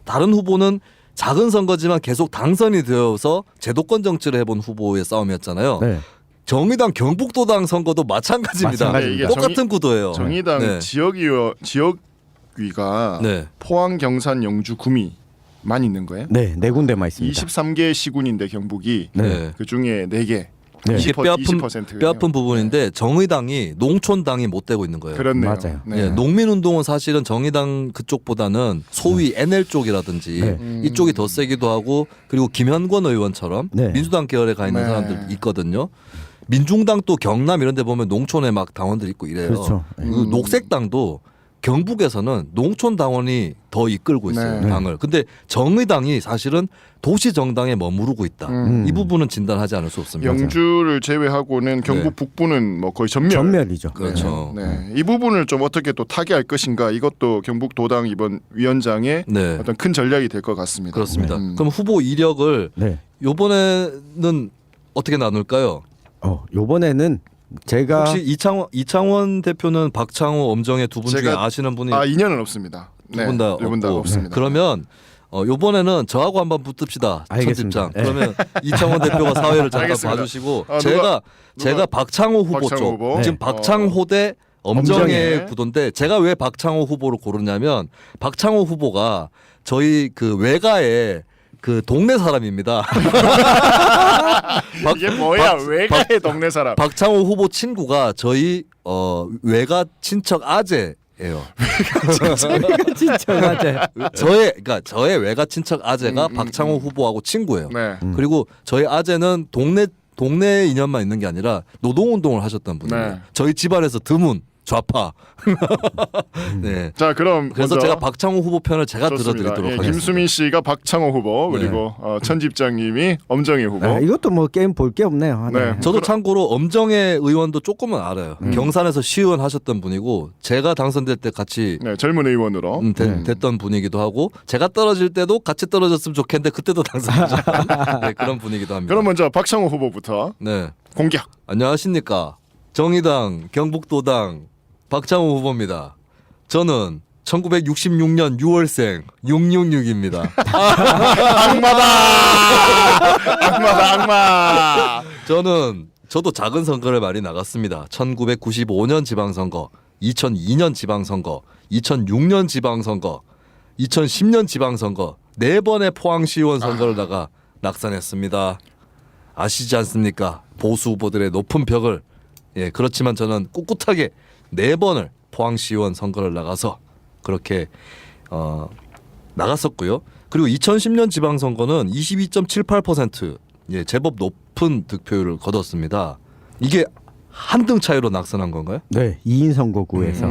다른 후보는 작은 선거지만 계속 당선이 되어서 제도권 정치를 해본 후보의 싸움이었잖아요.
네.
정의당 경북도당 선거도 마찬가지입니다.
마찬가지입니다.
이게
똑같은 구도예요.
정의당
네.
지역위가
네.
포항, 경산, 영주, 구미만 있는 거예요.
네, 네 군데만 있습니다.
23개 시군인데 경북이
네.
그 중에 4개.
네.
이게
20%.
뼈아픈 부분인데 정의당이 농촌당이 못 되고 있는 거예요.
그렇네요.
맞아요.
네.
예, 농민운동은 사실은 정의당 그쪽보다는 소위 NL 쪽이라든지
네.
이쪽이 더 세기도 하고 그리고 김현권 의원처럼
네.
민주당 계열에 가 있는
네.
사람들 있거든요. 민중당 또 경남 이런 데 보면 농촌에 막 당원들 있고 이래요.
그렇죠.
그리고 녹색당도 경북에서는 농촌 당원이 더 이끌고 있어요.
네.
당을. 근데 정의당이 사실은 도시 정당에 머무르고 있다. 이 부분은 진단하지 않을 수 없습니다.
영주를 제외하고는 경북 북부는 뭐 거의
전멸이죠.
그렇죠.
네. 이 부분을 좀 어떻게 또 타개할 것인가 이것도 경북 도당 이번 위원장의
네.
어떤 큰 전략이 될 것 같습니다.
그렇습니다.
음.
그럼 후보 이력을
네.
요번에는 어떻게 나눌까요?
요번에는 제가
혹시 이창원 대표는 박창호, 엄정혜 두 분 중에
제가-
아시는 분이
인연은 없습니다.
두 분 다
두분 다
없고.
없습니다.
그러면 요번에는 저하고 한번 붙읍시다.
알겠습니다.
첫집장. 그러면 이창원 대표가 사회를 잠깐
알겠습니다.
봐주시고
누가-
제가 박창호 후보
박창호
쪽
후보?
지금
네.
박창호 대 엄정의
엄정의
구도인데 제가 왜 박창호 후보를 고르냐면 박창호 후보가 저희 그 외가의 그 동네 사람입니다.
이게 뭐야? 외가의 동네 사람.
박창호 후보 친구가 저희 외가 친척 아재예요.
진짜 맞아요.
저의 외가 친척 아재가 박창호 후보하고 친구예요.
네.
그리고 저희 아재는 동네 인연만 있는 게 아니라 노동운동을 하셨던 분이에요.
네.
저희 집안에서 드문 좌파. 네.
자, 그럼
그래서
먼저
제가 박창호 후보 편을 제가
좋습니다.
들어드리도록
예,
하겠습니다.
김수민 씨가 박창호 후보
네.
그리고 천집장님이 엄정의 후보.
네, 이것도 뭐 게임 볼 게 없네요.
네.
저도 참고로 엄정의 의원도 조금은 알아요. 경산에서 시의원 하셨던 분이고 제가 당선될 때 같이
네, 젊은 의원으로.
됐던 분이기도 하고 제가 떨어질 때도 같이 떨어졌으면 좋겠는데 그때도 당선되셨던 네, 그런 분이기도 합니다.
그럼 먼저 박창호 후보부터
네.
공격.
안녕하십니까. 정의당 경북도당 박창호 후보입니다. 저는 1966년 6월생 666입니다.
악마다.
저도 작은 선거를 많이 나갔습니다. 1995년 지방선거, 2002년 지방선거, 2006년 지방선거, 2010년 지방선거 4번의 포항시의원 선거를 나가 낙선했습니다. 아시지 않습니까? 보수 후보들의 높은 벽을 그렇지만 저는 꿋꿋하게 4번을 포항시의원 선거를 나가서 그렇게 나갔었고요. 그리고 2010년 지방선거는 22.78% 제법 높은 득표율을 거뒀습니다. 이게 한 등 차이로 낙선한 건가요?
네, 2인 선거구에서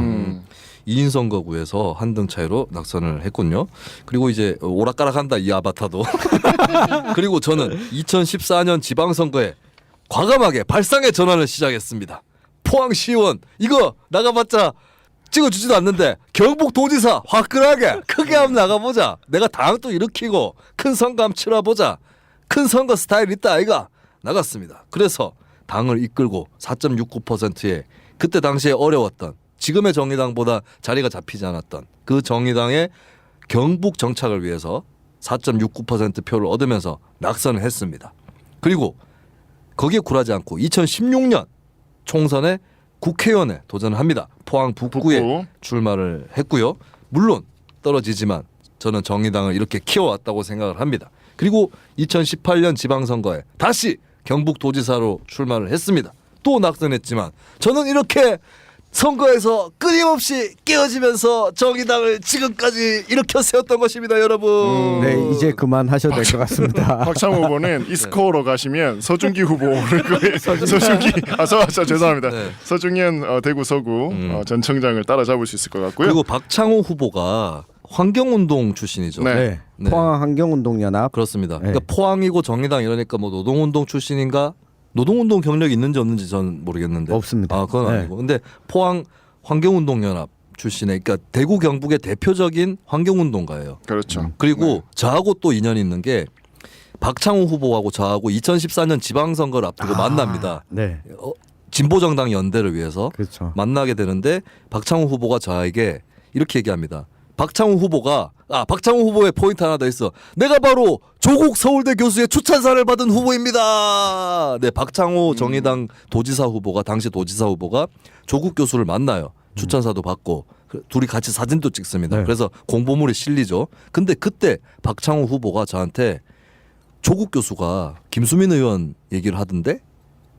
2인 선거구에서 한 등 차이로 낙선을 했군요. 그리고 이제 오락가락한다 이 아바타도. 그리고 저는 2014년 지방선거에 과감하게 발상의 전환을 시작했습니다. 포항시의원 이거 나가봤자 찍어주지도 않는데 경북도지사 화끈하게 크게 한번 나가보자. 내가 당 또 일으키고 큰 선거 한번 치러보자. 큰 선거 스타일 있다 아이가 나갔습니다. 그래서 당을 이끌고 4.69%의 그때 당시에 어려웠던 지금의 정의당보다 자리가 잡히지 않았던 그 정의당의 경북 정착을 위해서 4.69% 표를 얻으면서 낙선을 했습니다. 그리고 거기에 굴하지 않고 2016년 총선에 국회의원에 도전을 합니다. 포항 북구에 출마를 했고요. 물론 떨어지지만 저는 정의당을 이렇게 키워왔다고 생각을 합니다. 그리고 2018년 지방선거에 다시 경북도지사로 출마를 했습니다. 또 낙선했지만 저는 이렇게 선거에서 끊임없이 깨어지면서 정의당을 지금까지 일으켜 세웠던 것입니다, 여러분.
네, 이제 그만하셔도 될 것 같습니다.
박창호 후보는 이 스코어로 가시면 서준기 후보 오를 거예요. 서준기 죄송합니다.
네.
서중현 대구 서구 전 청장을 따라잡을 수 있을 것 같고요.
그리고 박창호 후보가 환경운동 출신이죠.
네.
네.
포항 환경운동연합.
그렇습니다.
네.
그러니까 포항이고 정의당 이러니까 뭐 노동운동 출신인가? 노동운동 경력이 있는지 없는지 저는 모르겠는데.
없습니다.
아, 그건
네.
아니고. 근데 포항 환경운동연합 출신의 그러니까 대구 경북의 대표적인 환경운동가예요.
그렇죠.
그리고 저하고 또 인연이 있는 게 박창호 후보하고 저하고 2014년 지방선거를 앞두고 만납니다.
네,
진보정당 연대를 위해서
그렇죠.
만나게 되는데 박창호 후보가 저에게 이렇게 얘기합니다. 박창호 후보의 포인트 하나 더 있어. 내가 바로 조국 서울대 교수의 추천사를 받은 후보입니다. 네, 박창호 정의당 도지사 후보가 당시 도지사 후보가 조국 교수를 만나요. 추천사도 받고 둘이 같이 사진도 찍습니다.
네.
그래서 공보물이 실리죠. 근데 그때 박창호 후보가 저한테 조국 교수가 김수민 의원 얘기를 하던데?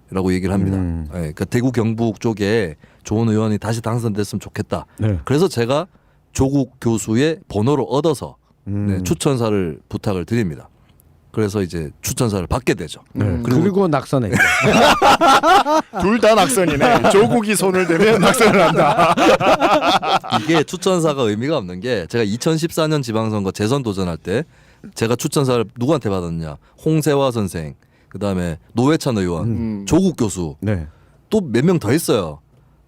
라고 얘기를 합니다. 네, 그러니까 대구 경북 쪽에 좋은 의원이 다시 당선됐으면 좋겠다.
네.
그래서 제가 조국 교수의 번호를 얻어서 네, 추천사를 부탁을 드립니다. 그래서 이제 추천사를 받게 되죠.
네. 그리고 낙선했죠.
둘 다 낙선이네. 조국이 손을 대면 낙선을 한다.
이게 추천사가 의미가 없는 게 제가 2014년 지방선거 재선 도전할 때 제가 추천사를 누구한테 받았냐? 홍세화 선생, 그다음에 노회찬 의원, 조국 교수,
네.
또 몇 명 더 있어요.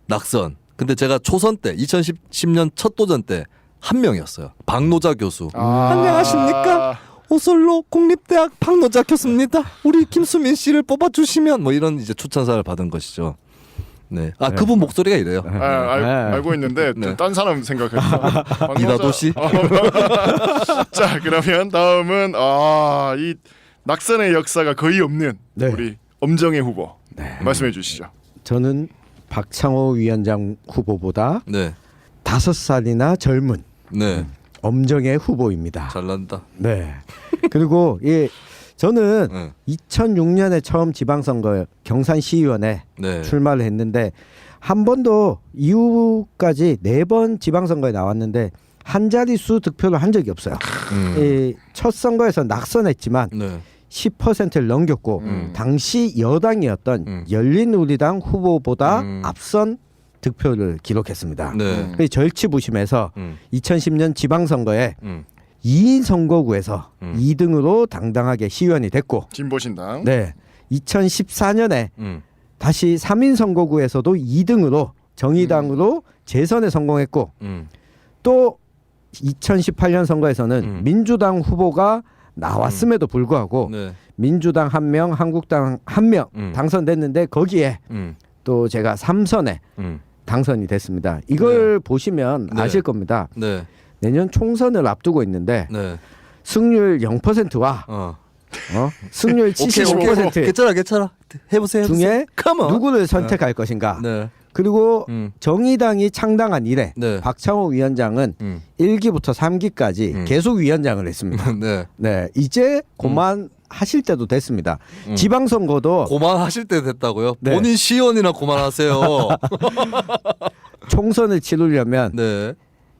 낙선. 근데 제가 초선 때 2010년 첫 도전 때 한 명이었어요. 박노자 교수. 안녕하십니까? 오슬로 국립대학 박노자 교수입니다. 우리 김수민 씨를 뽑아주시면 뭐 이런 이제 추천사를 받은 것이죠. 네. 아,
네.
그분 목소리가 이래요.
알고 있는데
네.
딴 사람 생각했어.
이다도 씨.
자, 그러면 다음은 이 낙선의 역사가 거의 없는
네.
우리 엄정의 후보 말씀해 주시죠.
저는 박창호 위원장 후보보다
네.
5살이나 젊은
네.
엄정의 후보입니다.
잘난다.
네. 그리고 저는
네.
2006년에 처음 지방선거 경산시의원에
네.
출마를 했는데 한 번도 이후까지 4번 지방선거에 나왔는데 한 자릿수 득표를 한 적이 없어요. 이 첫 선거에서 낙선했지만
네.
10%를 넘겼고 당시 여당이었던 열린우리당 후보보다 앞선 득표를 기록했습니다.
네.
그래서 절치부심해서 2010년 지방선거에 2인 선거구에서 2등으로 당당하게 시의원이 됐고
진보신당.
네. 2014년에
음.
다시 3인 선거구에서도 2등으로 정의당으로 재선에 성공했고 또 2018년 선거에서는 민주당 후보가 나왔음에도 불구하고
네.
민주당 1명, 한국당 1명 당선됐는데 거기에 또 제가 3선에 당선이 됐습니다. 이걸 보시면
네.
아실 겁니다.
네.
내년 총선을 앞두고 있는데
네.
승률 0%와 승률 75%
괜찮아. 해보세요.
중에
Come on.
누구를 선택할 것인가.
네.
그리고 정의당이 창당한 이래
네.
박창호 위원장은 1기부터 3기까지 계속 위원장을 했습니다.
네.
네, 이제 그만하실 때도 됐습니다. 지방선거도
고만하실 때 됐다고요?
네.
본인 시의원이나 고만하세요.
총선을 치르려면
네.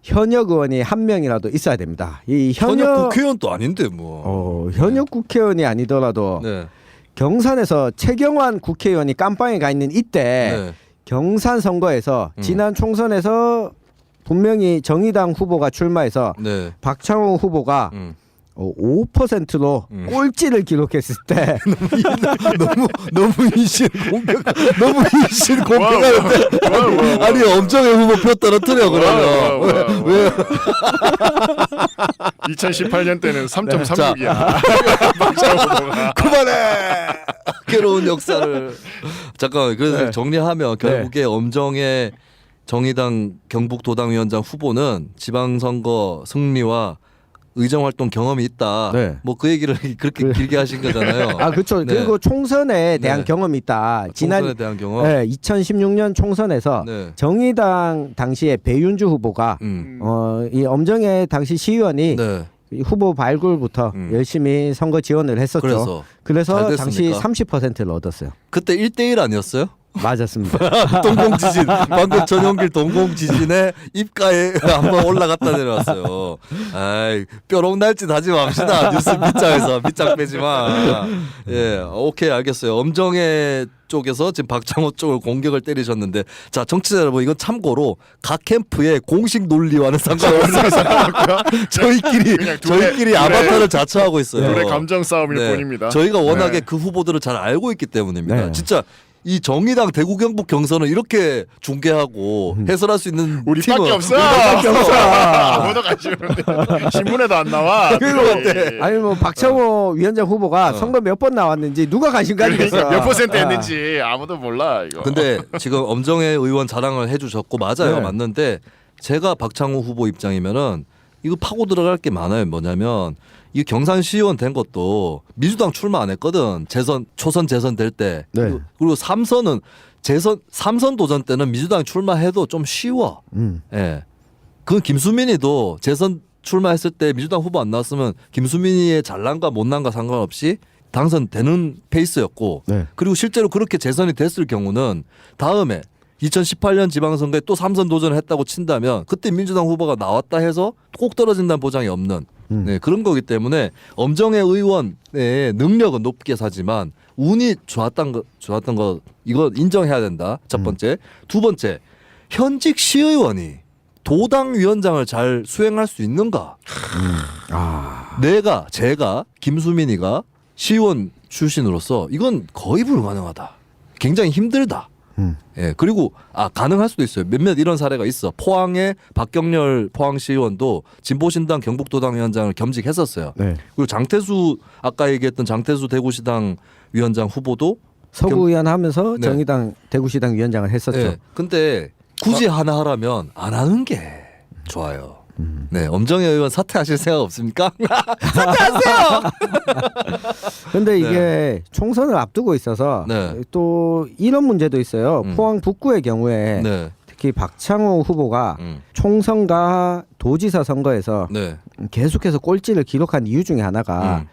현역 의원이 1명이라도 있어야 됩니다. 이
현역 국회의원도 아닌데 뭐.
현역 국회의원이 아니더라도
네.
경산에서 최경환 국회의원이 깜빵에 가 있는 이때
네.
경산 선거에서 지난 총선에서 분명히 정의당 후보가 출마해서
네.
박창호 후보가 5%로 꼴찌를 기록했을 때
너무 이신 공격 너무 이신 공격하는데 아니 엄정의 후보 표 떨어뜨려 그러면 왜
2018년 때는 3.36이야. 박찬호 후보가.
그만해 괴로운 역사를 잠깐 그래서
네.
정리하면 결국에 엄정의 정의당 경북도당위원장 후보는 지방선거 승리와 의정활동 경험이 있다.
네.
뭐 그 얘기를 그렇게 길게 하신 거잖아요.
아 그렇죠.
네.
그리고 총선에 대한
네.
경험이 있다.
총선에 대한 경험.
네, 2016년 총선에서
네.
정의당 당시에 배윤주 후보가 이 엄정의 당시 시의원이
네.
이 후보 발굴부터 열심히 선거 지원을 했었죠.
그래서 잘
당시
됐습니까?
30%를 얻었어요.
그때 1대1 아니었어요?
맞았습니다.
동공지진 방금 전용길 동공지진에 입가에 한번 올라갔다 내려왔어요. 아이 뾰록 날짓 하지 맙시다. 뉴스 밑장에서 밑장 빼지 마. 예, 오케이 알겠어요. 엄정의 쪽에서 지금 박창호 쪽을 공격을 때리셨는데 자 정치자 여러분 이건 참고로 각 캠프의 공식 논리와는 상관없어요. 저희끼리 아바타를 자처하고 있어요.
둘의 감정 싸움일 뿐입니다.
저희가 워낙에
네.
그 후보들을 잘 알고 있기 때문입니다.
네.
진짜 이 정의당 대구 경북 경선을 이렇게 중계하고 해설할 수 있는
우리밖에
팀은
없어.
우리밖에 없어.
아무도 관심 없는데 신문에도 안 나와.
그리고
아니 뭐 박창호 위원장 후보가 선거 몇 번 나왔는지 누가 관심 가지겠어.
몇 퍼센트 했는지 아무도 몰라 이거.
근데 지금 엄정의 의원 자랑을 해주셨고 맞아요.
네.
맞는데 제가 박창호 후보 입장이면은 이거 파고 들어갈 게 많아요. 뭐냐면 이 경산시의원 된 것도 민주당 출마 안 했거든. 초선 재선 될 때.
네.
그리고 3선은 3선 도전 때는 민주당 출마해도 좀 쉬워. 예. 그건 김수민이도 재선 출마했을 때 민주당 후보 안 나왔으면 김수민이의 잘난가 못난가 상관없이 당선되는 페이스였고
네.
그리고 실제로 그렇게 재선이 됐을 경우는 다음에 2018년 지방선거에 또 3선 도전을 했다고 친다면 그때 민주당 후보가 나왔다 해서 꼭 떨어진다는 보장이 없는 네, 그런 거기 때문에 엄정의 의원의 능력은 높게 사지만 운이 좋았던 거 이거 인정해야 된다. 첫 번째. 두 번째. 현직 시의원이 도당 위원장을 잘 수행할 수 있는가? 제가 김수민이가 시의원 출신으로서 이건 거의 불가능하다. 굉장히 힘들다. 예, 그리고 가능할 수도 있어요. 몇몇 이런 사례가 있어. 포항의 박경렬 포항시의원도 진보신당 경북도당 위원장을 겸직했었어요.
네.
그리고 장태수 아까 얘기했던 장태수 대구시당 위원장 후보도
서구 의원 하면서
네.
정의당 대구시당 위원장을 했었죠.
예, 근데 굳이 하나 하라면 안 하는 게 좋아요. 네, 엄정혜 의원 사퇴하실 생각 없습니까? 사퇴하세요.
근데 이게 총선을 앞두고 있어서
네.
또 이런 문제도 있어요. 포항 북구의 경우에
네.
특히 박창호 후보가 총선과 도지사 선거에서
네.
계속해서 꼴찌를 기록한 이유 중에 하나가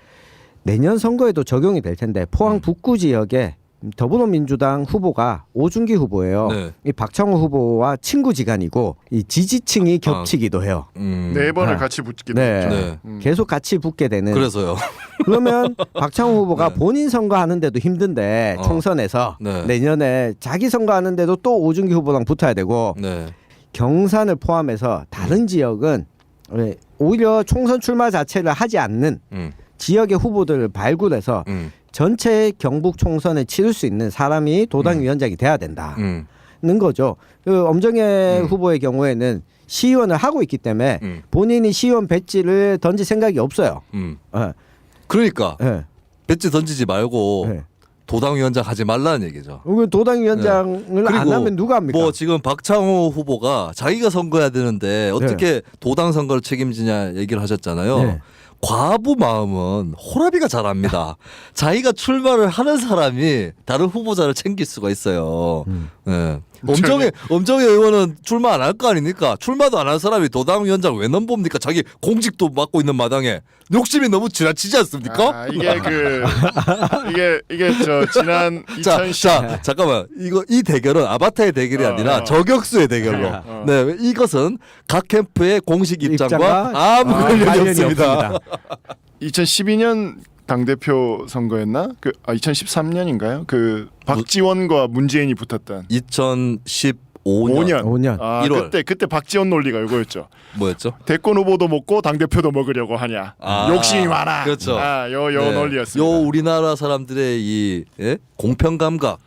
내년 선거에도 적용이 될 텐데 포항 북구 지역에 더불어민주당 후보가 오준기 후보예요.
네.
이 박창호 후보와 친구지간이고 이 지지층이 겹치기도 해요.
네 번을
아.
같이 붙게
네.
됐죠.
네.
계속 같이 붙게 되는.
그래서요.
그러면 박창호 후보가
네.
본인 선거하는데도 힘든데 총선에서
네.
내년에 자기 선거하는데도 또 오준기 후보랑 붙어야 되고
네.
경산을 포함해서 다른 지역은 오히려 총선 출마 자체를 하지 않는 지역의 후보들을 발굴해서 전체 경북 총선을 치를 수 있는 사람이 도당위원장이 돼야 된다는 거죠. 그 엄정혜 후보의 경우에는 시의원을 하고 있기 때문에 본인이 시의원 배지를 던질 생각이 없어요. 네.
그러니까
네.
배지 던지지 말고
네.
도당위원장 하지 말라는 얘기죠.
도당위원장을 안 하면 누가 합니까?
뭐 지금 박창호 후보가 자기가 선거해야 되는데 어떻게 도당 선거를 책임지냐 얘기를 하셨잖아요.
네.
과부 마음은 호라비가 잘합니다. 자기가 출마를 하는 사람이 다른 후보자를 챙길 수가 있어요. 네. 엄정혜 의원은 출마 안 할 거 아닙니까? 출마도 안 한 사람이 도당위원장 왜 넘봅니까? 자기 공직도 맡고 있는 마당에 욕심이 너무 지나치지 않습니까?
아, 이게 저 지난 2010
자, 잠깐만. 이 대결은 아바타의 대결이 아니라 저격수의 대결로. 네, 이것은 각 캠프의 공식 입장과 아무 관련이 없습니다.
2012년 당대표 선거였나? 2013년인가요? 그 박지원과 문재인이 붙었던
2015년
5년.
아,
1월.
그때 박지원 논리가 이거였죠.
뭐였죠?
대권 후보도 먹고 당 대표도 먹으려고 하냐.
아,
욕심이 많아.
그렇죠.
요
네.
논리였습니다.
요 우리나라 사람들의 이 공평 감각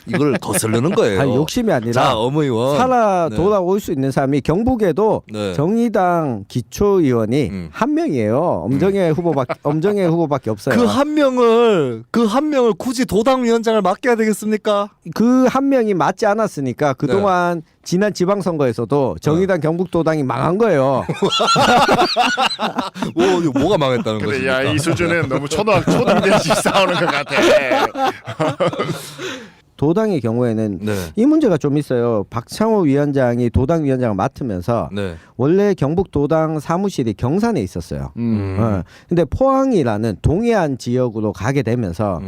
이걸 거스르는 거예요.
아니, 욕심이 아니라
자, 엄 의원.
살아
네.
돌아올 수 있는 사람이 경북에도
네.
정의당 기초의원이 한 명이에요. 엄정혜 후보밖에 없어요.
그 한 명을 굳이 도당위원장을 맡겨야 되겠습니까?
그 한 명이 맞지 않았으니까 그동안 지난 지방선거에서도 정의당 경북도당이 망한 거예요.
뭐가 망했다는 거지?
근데 이 수준은 너무 초등대식 싸우는 것 같아.
도당의 경우에는
네.
이 문제가 좀 있어요. 박창호 위원장이 도당위원장을 맡으면서
네.
원래 경북도당 사무실이 경산에 있었어요. 근데 포항이라는 동해안 지역으로 가게 되면서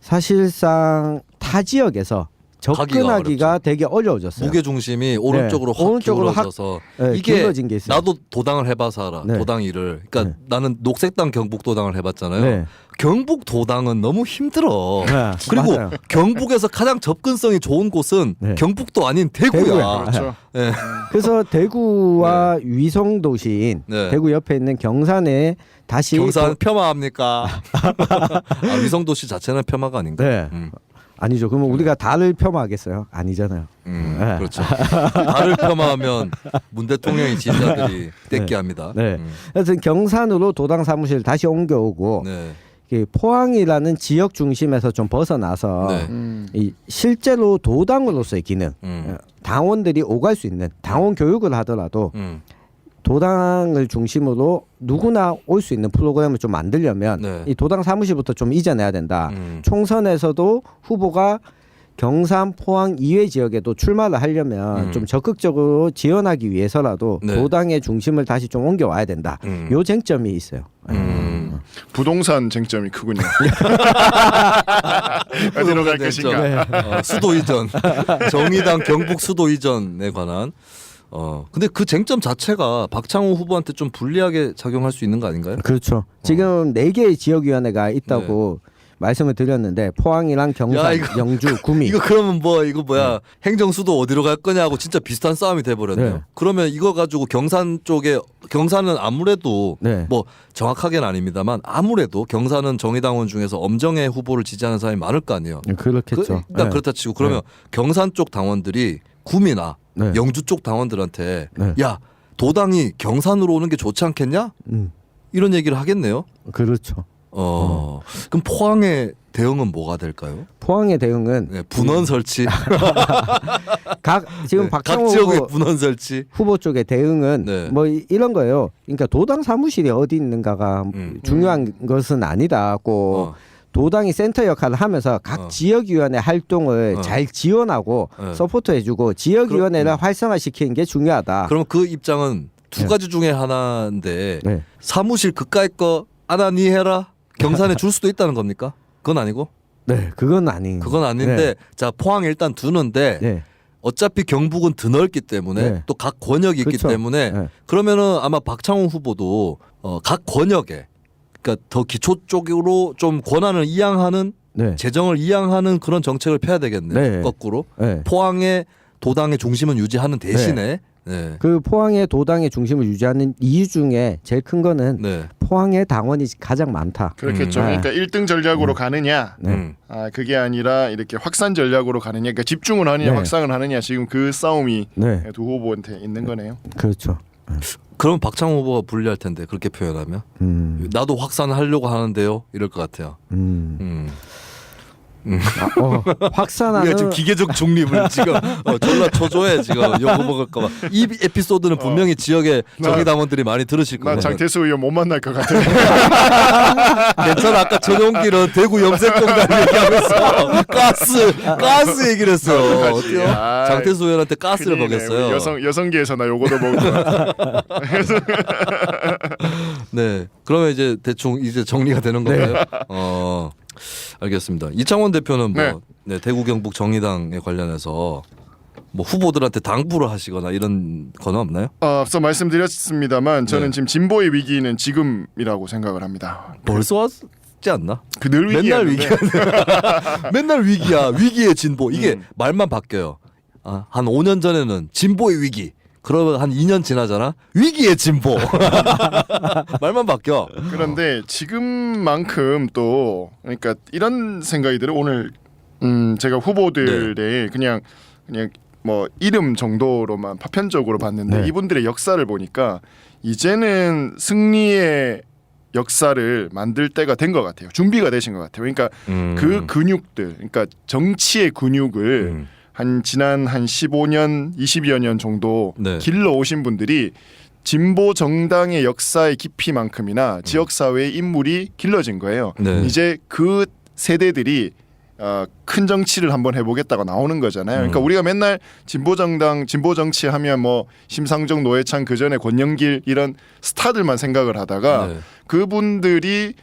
사실상 타 지역에서 접근하기가 되게 어려워졌어요.
무게 중심이 오른쪽으로 확
오른쪽으로
기울어져서
네,
이게
기울어진 게 있어요.
나도 도당을 해봐서 알아.
네.
도당 일을. 그러니까
네.
나는 녹색당 경북도당을 해봤잖아요.
네.
경북도당은 너무 힘들어.
네,
그리고
맞아요.
경북에서 가장 접근성이 좋은 곳은
네.
경북도 아닌 대구야.
대구야.
그렇죠.
네.
그래서 대구와 위성 도시인
네.
대구 옆에 있는 경산에 다시
경산 폄하합니까? 아, 위성도시 자체는 폄하가 아닌가?
네. 아니죠. 그러면 우리가 달을 폄하하겠어요? 아니잖아요. 네.
그렇죠. 달을 폄하하면 문 대통령의 지지자들이 떼끼합니다.
네. 그래서 경산으로 도당 사무실 다시 옮겨오고
네.
이 포항이라는 지역 중심에서 좀 벗어나서
네.
이 실제로 도당으로서의 기능, 당원들이 오갈 수 있는 당원 교육을 하더라도 도당을 중심으로 누구나 올 수 있는 프로그램을 좀 만들려면
네.
이 도당 사무실부터 좀 이전해야 된다. 총선에서도 후보가 경산, 포항 이외 지역에도 출마를 하려면 좀 적극적으로 지원하기 위해서라도
네.
도당의 중심을 다시 좀 옮겨와야 된다. 요 쟁점이 있어요.
부동산 쟁점이 크군요. 어디로 갈 것인가.
수도 이전, 정의당 경북 수도 이전에 관한. 근데 그 쟁점 자체가 박창호 후보한테 좀 불리하게 작용할 수 있는 거 아닌가요?
그렇죠. 지금 4개의 지역위원회가 있다고 말씀을 드렸는데 포항이랑 경산, 영주, 구미.
이거 그러면 행정수도 어디로 갈 거냐고 진짜 비슷한 싸움이 돼버렸네요.
네.
그러면 이거 가지고 경산 쪽에 경산은 아무래도
네.
뭐 정확하게는 아닙니다만 아무래도 경산은 정의당원 중에서 엄정혜 후보를 지지하는 사람이 많을 거 아니에요.
그렇겠죠.
일단 그렇다 치고 그러면 경산 쪽 당원들이 구미나
네.
영주 쪽 당원들한테
네.
야 도당이 경산으로 오는 게 좋지 않겠냐? 이런 얘기를 하겠네요.
그렇죠.
그럼 포항에 대응은 뭐가 될까요?
포항의 대응은
네, 분원 설치.
지금
네,
박창호
각 지역의
후보,
분원 설치.
후보 쪽의 대응은
네.
뭐 이런 거예요. 그러니까 도당 사무실이 어디 있는가가 중요한 것은 아니다. 꼭 도당이 센터 역할을 하면서 각 지역위원회 활동을 잘 지원하고 서포트해주고 지역위원회를 활성화시키는 게 중요하다.
그럼 그 입장은 두 가지 중에 하나인데 사무실 그까이 거 아나니 해라 경산에 줄 수도 있다는 겁니까? 그건 아니고?
네, 그건 아닌.
그건 아닌데 자 포항 일단 두는데 어차피 경북은 더 넓기 때문에 또 각 권역이 있기
그렇죠.
때문에 그러면은 아마 박창호 후보도 각 권역에 그러니까 더 기초 쪽으로 좀 권한을 이양하는 재정을 이양하는 그런 정책을 펴야 되겠네요. 거꾸로 포항의 도당의 중심은 유지하는 대신에
그 포항의 도당의 중심을 유지하는 이유 중에 제일 큰 거는 포항의 당원이 가장 많다.
그렇겠죠. 그러니까 1등 전략으로 가느냐, 그게 아니라 이렇게 확산 전략으로 가느냐, 그러니까 집중을 하느냐, 확산을 하느냐, 지금 그 싸움이 두 후보한테 있는 거네요.
그렇죠.
그럼 박창호 후보가 불리할 텐데 그렇게 표현하면 나도 확산하려고 하는데요 이럴 것 같아요.
확산하는
우리가 지금 기계적 중립을 지금 졸라 초조해 지금 욕을 먹을까봐. 이 에피소드는 분명히 지역의 정의당원들이 많이 들으실 거예요.
나 장태수 의원 못 만날 것 같아.
괜찮아. 아까 전용기는 대구 염색공단 얘기하면서 가스 얘기를 했어요. 어때요? 장태수 의원한테 가스를 먹였어요.
여성계에서 나 요거도 먹을 것 같아.
네. 그러면 이제 대충 이제 정리가 되는 건가요? 알겠습니다. 이창원 대표는 뭐 대구 경북 정의당에 관련해서 뭐 후보들한테 당부를 하시거나 이런 건 없나요?
앞서 말씀드렸습니다만 저는 지금 진보의 위기는 지금이라고 생각을 합니다.
벌써 왔지 않나?
늘
맨날
위기야.
맨날 위기야. 위기의 진보. 이게 말만 바뀌어요. 한 5년 전에는 진보의 위기. 그러면 한 2년 지나잖아. 위기의 진보. 말만 바뀌어.
그런데 지금만큼 또 그러니까 이런 생각이 들어요. 오늘 제가 후보들의 그냥 뭐 이름 정도로만 파편적으로 봤는데 이분들의 역사를 보니까 이제는 승리의 역사를 만들 때가 된 것 같아요. 준비가 되신 것 같아요. 그러니까 그 근육들, 그러니까 정치의 근육을 지난 15년, 20여 년 정도 길러 오신 분들이 진보 정당의 역사의 깊이만큼이나 지역 사회의 인물이 길러진 거예요. 이제 그 세대들이 큰 정치를 한번 해보겠다고 나오는 거잖아요. 그러니까 우리가 맨날 진보 정당, 진보 정치 하면 뭐 심상정, 노회찬 그 전에 권영길 이런 스타들만 생각을 하다가 그분들이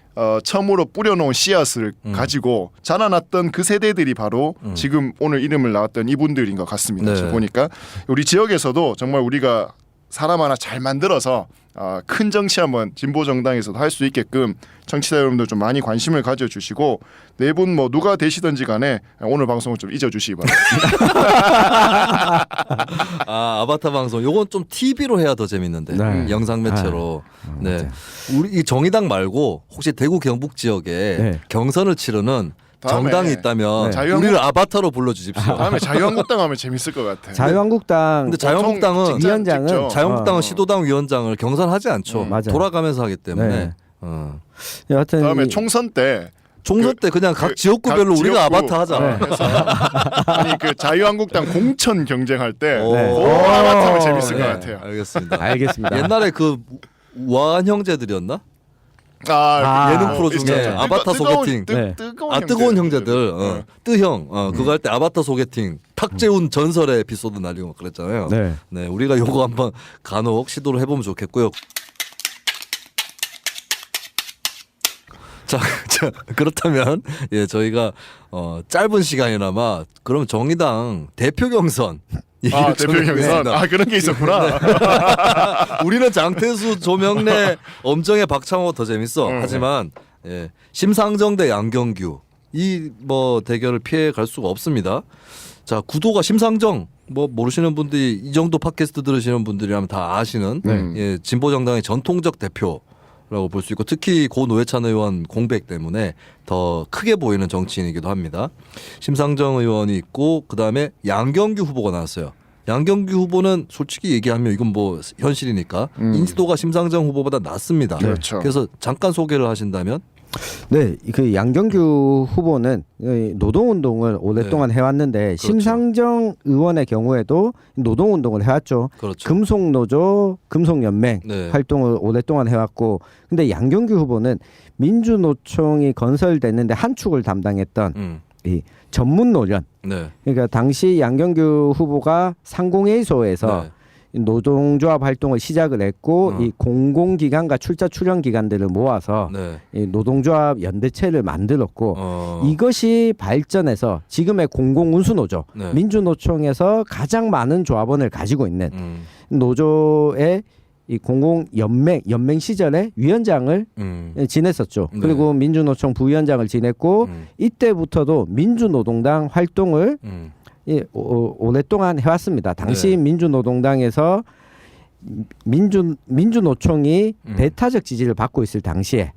처음으로 뿌려놓은 씨앗을 가지고 자라났던 그 세대들이 바로 지금 오늘 이름을 나왔던 이분들인 것 같습니다. 지금 보니까 우리 지역에서도 정말 우리가 사람 하나 잘 만들어서 큰 정치 한번 진보 정당에서도 할 수 있게끔 정치자 여러분들 좀 많이 관심을 가져주시고 네 분 뭐 누가 되시든지 간에 오늘 방송을 좀 잊어주시기 바랍니다.
아바타 방송 요건 좀 TV로 해야 더 재밌는데 영상 매체로. 우리 이 정의당 말고 혹시 대구 경북 지역에 경선을 치르는 정당이 있다면 우리를 아바타로 불러주십시오.
다음에 자유한국당 하면 재밌을 것 같아요.
자유한국당.
근데 자유한국당은
위원장은
자유한국당은 시도당 위원장을 경선하지 않죠. 돌아가면서 하기 때문에.
여하튼
다음에 총선 때
그냥 각 지역구별로 우리가 아바타 하자.
아니 그 자유한국당 공천 경쟁할 때 아바타 하면 재밌을 것 같아요.
알겠습니다. 옛날에 그 우아한 형제들이었나? 예능 프로 중에 아바타 소개팅. 뜨거운 형제들. 뜨형. 그거 할 때 아바타 소개팅. 탁재훈 전설의 에피소드 날리고 그랬잖아요. 네, 우리가 요거 한번 간혹 시도를 해보면 좋겠고요. 자, 그렇다면 저희가 짧은 시간이나마 그럼 정의당 대표 경선
대표 경선 그런 게 있었구나.
우리는 장태수, 조명래, 엄정의 박창호 더 재밌어. 하지만 심상정 대 양경규 이 뭐 대결을 피해 갈 수가 없습니다. 자, 구도가 심상정 뭐 모르시는 분들이 이 정도 팟캐스트 들으시는 분들이라면 다 아시는 진보 정당의 전통적 대표. 라고 볼 수 있고 특히 고 노회찬 의원 공백 때문에 더 크게 보이는 정치인이기도 합니다. 심상정 의원이 있고 그다음에 양경규 후보가 나왔어요. 양경규 후보는 솔직히 얘기하면 이건 뭐 현실이니까 인지도가 심상정 후보보다 낮습니다.
그렇죠.
그래서 잠깐 소개를 하신다면
네, 그 양경규 후보는 노동운동을 오랫동안 해왔는데
그렇죠.
심상정 의원의 경우에도 노동운동을 해왔죠.
그렇죠.
금속노조, 금속연맹
네.
활동을 오랫동안 해왔고, 근데 양경규 후보는 민주노총이 건설됐는데 한 축을 담당했던 이 전문노련.
네.
그러니까 당시 양경규 후보가 상공회의소에서
네.
노동조합 활동을 시작을 했고 이 공공기관과 출자 출연 기관들을 모아서
네.
이 노동조합 연대체를 만들었고 이것이 발전해서 지금의 공공운수노조
네.
민주노총에서 가장 많은 조합원을 가지고 있는 노조의 이 공공연맹 시절에 위원장을 지냈었죠.
네.
그리고 민주노총 부위원장을 지냈고 이때부터도 민주노동당 활동을 오랫동안 해왔습니다. 당시
네.
민주노동당에서 민주노총이 배타적 지지를 받고 있을 당시에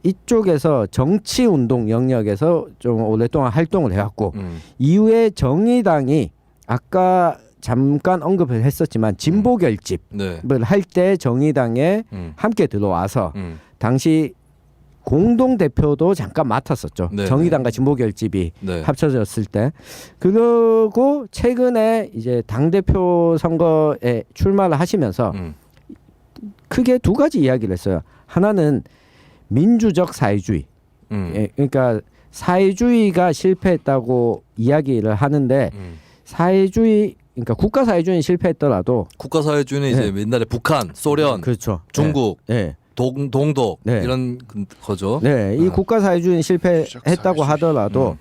이쪽에서 정치운동 영역에서 좀 오랫동안 활동을 해왔고 이후에 정의당이 아까 잠깐 언급을 했었지만 진보 결집을 할 때 정의당에 함께 들어와서 당시 공동 대표도 잠깐 맡았었죠.
네,
정의당과 진보 결집이 합쳐졌을 때. 그리고 최근에 이제 당 대표 선거에 출마를 하시면서 크게 두 가지 이야기를 했어요. 하나는 민주적 사회주의. 그러니까 사회주의가 실패했다고 이야기를 하는데 사회주의 그러니까 국가 사회주의는 실패했더라도
국가 사회주의는 이제 옛날에 북한, 소련,
그렇죠.
중국,
네.
동독 이런 거죠.
네, 이 국가 사회주의는 실패했다고 하더라도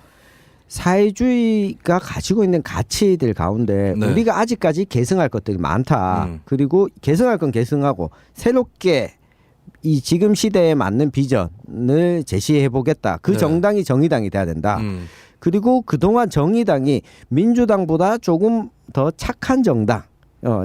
사회주의가 가지고 있는 가치들 가운데 우리가 아직까지 계승할 것들이 많다. 그리고 계승할 건 계승하고 새롭게 이 지금 시대에 맞는 비전을 제시해 보겠다. 그 정당이 정의당이 돼야 된다. 그리고 그동안 정의당이 민주당보다 조금 더 착한 정당,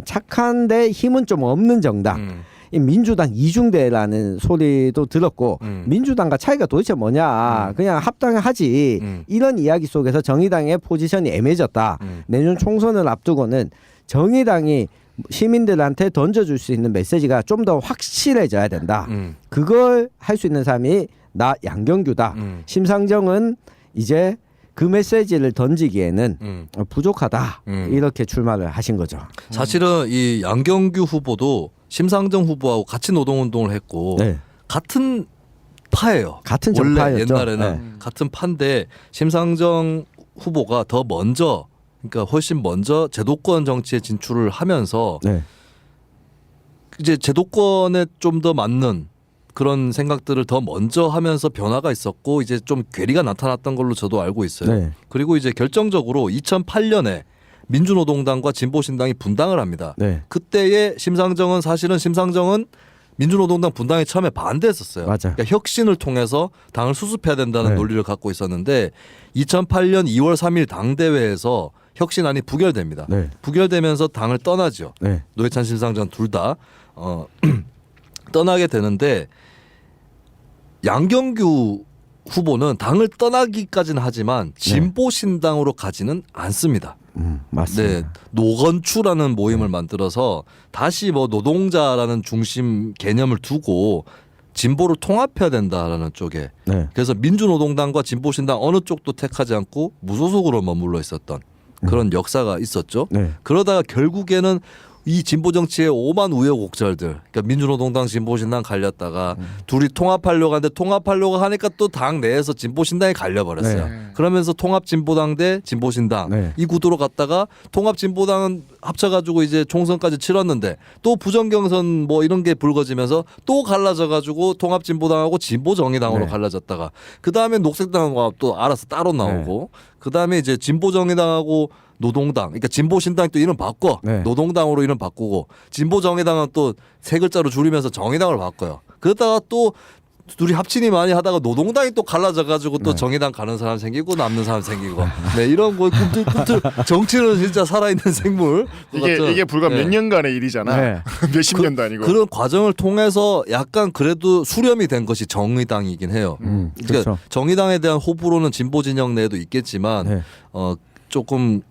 착한데 힘은 좀 없는 정당. 이 민주당 이중대라는 소리도 들었고 민주당과 차이가 도대체 뭐냐 그냥 합당하지 이런 이야기 속에서 정의당의 포지션이 애매해졌다. 내년 총선을 앞두고는 정의당이 시민들한테 던져줄 수 있는 메시지가 좀 더 확실해져야 된다. 그걸 할 수 있는 사람이 나 양경규다. 심상정은 이제 그 메시지를 던지기에는 부족하다. 이렇게 출마를 하신 거죠.
사실은 이 양경규 후보도 심상정 후보하고 같이 노동운동을 했고 같은 파예요.
같은
원래
정파였죠.
옛날에는 같은 파인데 심상정 후보가 더 먼저 그러니까 훨씬 먼저 제도권 정치에 진출을 하면서 이제 제도권에 좀 더 맞는 그런 생각들을 더 먼저 하면서 변화가 있었고 이제 좀 괴리가 나타났던 걸로 저도 알고 있어요. 그리고 이제 결정적으로 2008년에 민주노동당과 진보신당이 분당을 합니다. 그때의 심상정은 민주노동당 분당에 처음에 반대했었어요. 그러니까 혁신을 통해서 당을 수습해야 된다는 논리를 갖고 있었는데 2008년 2월 3일 당대회에서 혁신안이 부결됩니다. 부결되면서 당을 떠나죠. 노회찬, 심상정 둘 다 떠나게 되는데 양경규 후보는 당을 떠나기까지는 하지만 진보신당으로 가지는 않습니다.
맞습니다.
노건추라는 모임을 만들어서 다시 뭐 노동자라는 중심 개념을 두고 진보를 통합해야 된다라는 쪽에 그래서 민주노동당과 진보신당 어느 쪽도 택하지 않고 무소속으로 머물러 있었던 그런 역사가 있었죠. 그러다가 결국에는 이 진보 정치의 오만 우여곡절들, 그러니까 민주노동당, 진보신당 갈렸다가 둘이 통합하려고 하는데 통합하려고 하니까 또 당 내에서 진보신당이 갈려버렸어요. 그러면서 통합진보당 대 진보신당 이 구도로 갔다가 통합진보당은 합쳐가지고 이제 총선까지 치렀는데 또 부정경선 뭐 이런 게 불거지면서 또 갈라져가지고 통합진보당하고 진보정의당으로 갈라졌다가 그 다음에 녹색당과 또 알아서 따로 나오고 그 다음에 이제 진보정의당하고 노동당, 그러니까 진보신당이 또 이름 바꿔 노동당으로 이름 바꾸고 진보정의당은 또 세 글자로 줄이면서 정의당을 바꿔요. 그러다가 또 둘이 합친이 많이 하다가 노동당이 또 갈라져가지고 또 정의당 가는 사람 생기고 남는 사람 생기고 이런 거 꿈틀꿈틀 정치는 진짜 살아있는 생물.
이게 불과 몇 년간의 일이잖아. 몇십 년도 아니고.
그런 과정을 통해서 약간 그래도 수렴이 된 것이 정의당이긴 해요. 그러니까
그렇죠.
정의당에 대한 호불호는 진보 진영 내에도 있겠지만 조금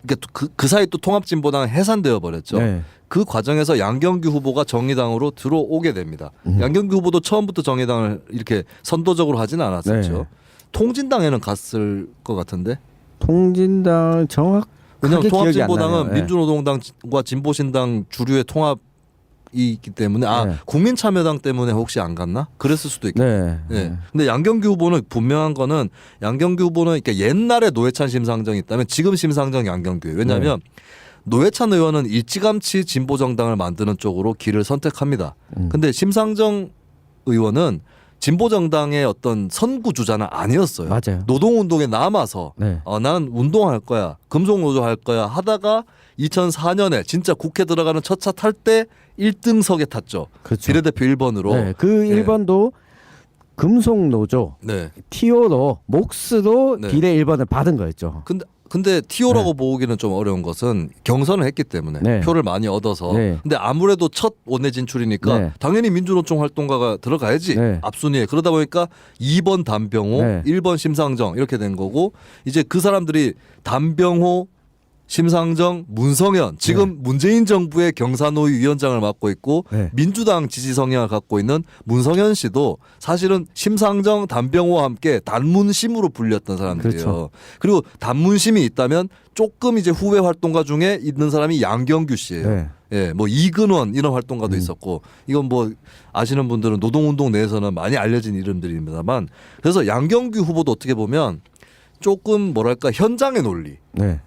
그 사이 또 통합진보당은 해산되어 버렸죠.
네.
그 과정에서 양경규 후보가 정의당으로 들어오게 됩니다. 양경규 후보도 처음부터 정의당을 이렇게 선도적으로 하지는 않았었죠.
네.
통진당에는 갔을 것 같은데.
통진당 정확.
왜냐하면
기억이 안
통합진보당은
나네요. 네.
민주노동당과 진보신당 주류의 통합이 있기 때문에
네.
국민참여당 때문에 혹시 안 갔나? 그랬을 수도 있겠네요.
네.
네. 근데 양경규 후보는 분명한 거는 양경규 후보는 그러니까 옛날에 노회찬 심상정이 있다면 지금 심상정 양경규예요. 왜냐하면 노회찬 의원은 일찌감치 진보 정당을 만드는 쪽으로 길을 선택합니다. 근데 심상정 의원은 진보 정당의 어떤 선구 주자는 아니었어요.
맞아요.
노동 운동에 남아서
네.
나는 운동할 거야, 금속 노조 할 거야 하다가 2004년에 진짜 국회 들어가는 첫 차 탈 때 1등석에 탔죠.
그렇죠.
비례대표 1번으로.
네. 그 1번도 금속노조
네.
TO로 몫으로
네.
비례 1번을 받은 거였죠.
근데 TO라고 보기는 좀 어려운 것은 경선을 했기 때문에
네.
표를 많이 얻어서.
네.
근데 아무래도 첫 원내 진출이니까
네.
당연히 민주노총 활동가가 들어가야지.
네.
앞순위에. 그러다 보니까 2번 담병호,
네.
1번 심상정 이렇게 된 거고 이제 그 사람들이 담병호, 심상정, 문성현 지금 문재인 정부의 경사노위 위원장을 맡고 있고
네.
민주당 지지 성향을 갖고 있는 문성현 씨도 사실은 심상정, 담병호와 함께 단문심으로 불렸던 사람들이에요.
그렇죠.
그리고 단문심이 있다면 조금 이제 후배 활동가 중에 있는 사람이 양경규 씨예요.
네.
예, 뭐 이근원 이런 활동가도 있었고 이건 뭐 아시는 분들은 노동운동 내에서는 많이 알려진 이름들입니다만 그래서 양경규 후보도 어떻게 보면 조금 뭐랄까 현장의 논리
네.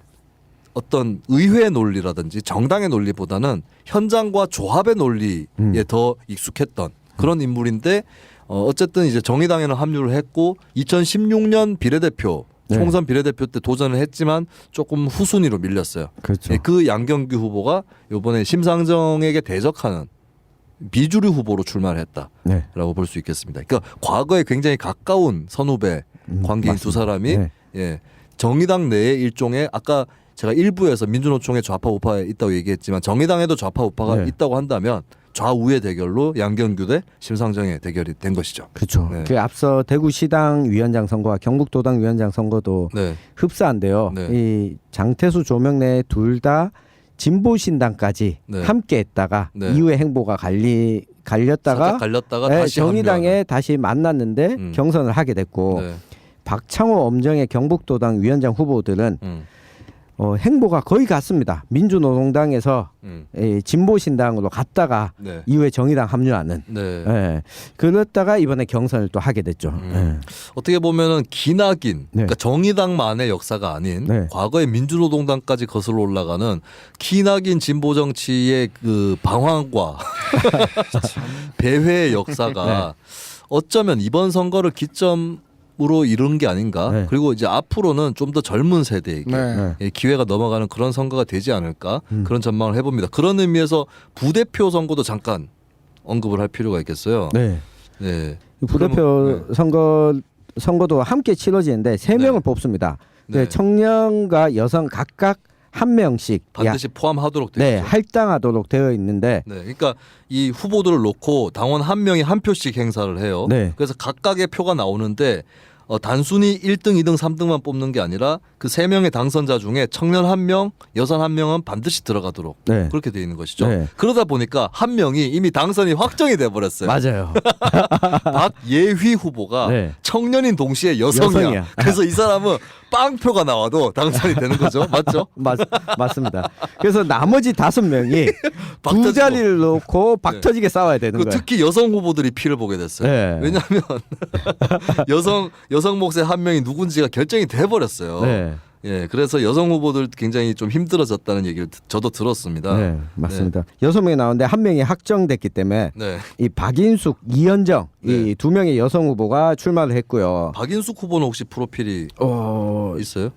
어떤 의회 논리라든지 정당의 논리보다는 현장과 조합의 논리에 더 익숙했던 그런 인물인데 어쨌든 이제 정의당에는 합류를 했고 2016년 비례대표
네.
총선 비례대표 때 도전을 했지만 조금 후순위로 밀렸어요.
그렇죠.
예, 그 양경규 후보가 이번에 심상정에게 대적하는 비주류 후보로 출마를 했다라고
네.
볼 수 있겠습니다. 그러니까 과거에 굉장히 가까운 선후배 관계인 두
맞습니다.
사람이
네.
예, 정의당 내에 일종의 아까 제가 일부에서 민주노총에 좌파 우파에 있다고 얘기했지만 정의당에도 좌파 우파가
네.
있다고 한다면 좌우의 대결로 양경규 대 심상정의 대결이 된 것이죠.
그렇죠.
네.
그 앞서 대구시당 위원장 선거와 경북도당 위원장 선거도
네.
흡사한데요.
네.
이 장태수, 조명래 둘 다 진보신당까지
네.
함께했다가
네.
이후에 행보가 갈렸다가
살짝 갈렸다가
네,
다시
정의당에 다시 만났는데 경선을 하게 됐고
합류하는. 네.
박창호, 엄정의 경북도당 위원장 후보들은 행보가 거의 같습니다. 민주노동당에서 진보신당으로 갔다가
네.
이후에 정의당 합류하는.
네.
예. 그랬다가 이번에 경선을 또 하게 됐죠. 예.
어떻게 보면은 기나긴
네.
그러니까 정의당만의 역사가 아닌
네.
과거의 민주노동당까지 거슬러 올라가는 기나긴 진보 정치의 그 방황과 배회의 역사가 어쩌면 이번 선거를 기점으로 이룬 게 아닌가.
네.
그리고 이제 앞으로는 좀 더 젊은 세대에게
네.
예, 기회가 넘어가는 그런 선거가 되지 않을까 그런 전망을 해봅니다. 그런 의미에서 부대표 선거도 잠깐 언급을 할 필요가 있겠어요.
네.
네.
부대표
그러면,
선거도 함께 치러지는데 3명을 뽑습니다.
네.
청년과 여성 각각 한 명씩
반드시 포함하도록 되어
네,
있죠.
할당하도록 되어 있는데
네, 그러니까 이 후보들을 놓고 당원 한 명이 한 표씩 행사를 해요.
네.
그래서 각각의 표가 나오는데 단순히 1등, 2등, 3등만 뽑는 게 아니라 그 3명의 당선자 중에 청년 1명, 여성 1명은 반드시 들어가도록
네.
그렇게 돼 있는 것이죠.
네.
그러다 보니까 한 명이 이미 당선이 확정이 돼 버렸어요.
맞아요.
박예휘 후보가
네.
청년인 동시에 여성이야.
여성이야.
그래서 이 사람은 빵표가 나와도 당선이 되는 거죠. 맞죠?
맞습니다. 그래서 나머지 5명이
박
두
터지고.
자리를 놓고 박
네.
터지게 싸워야 되는
그
거예요.
특히 여성 후보들이 피를 보게 됐어요.
네.
왜냐하면 여성 몫의 한 명이 누군지가 결정이 돼 버렸어요.
네.
예, 그래서 여성 후보들 굉장히 좀 힘들어졌다는 얘기를 저도 들었습니다.
네, 맞습니다. 6명이 나오는데 1명이 확정됐기 때문에
네.
이 박인숙, 이현정
네.
이 2명의 여성 후보가 출마를 했고요.
박인숙 후보는 혹시 프로필이
어,
있어요?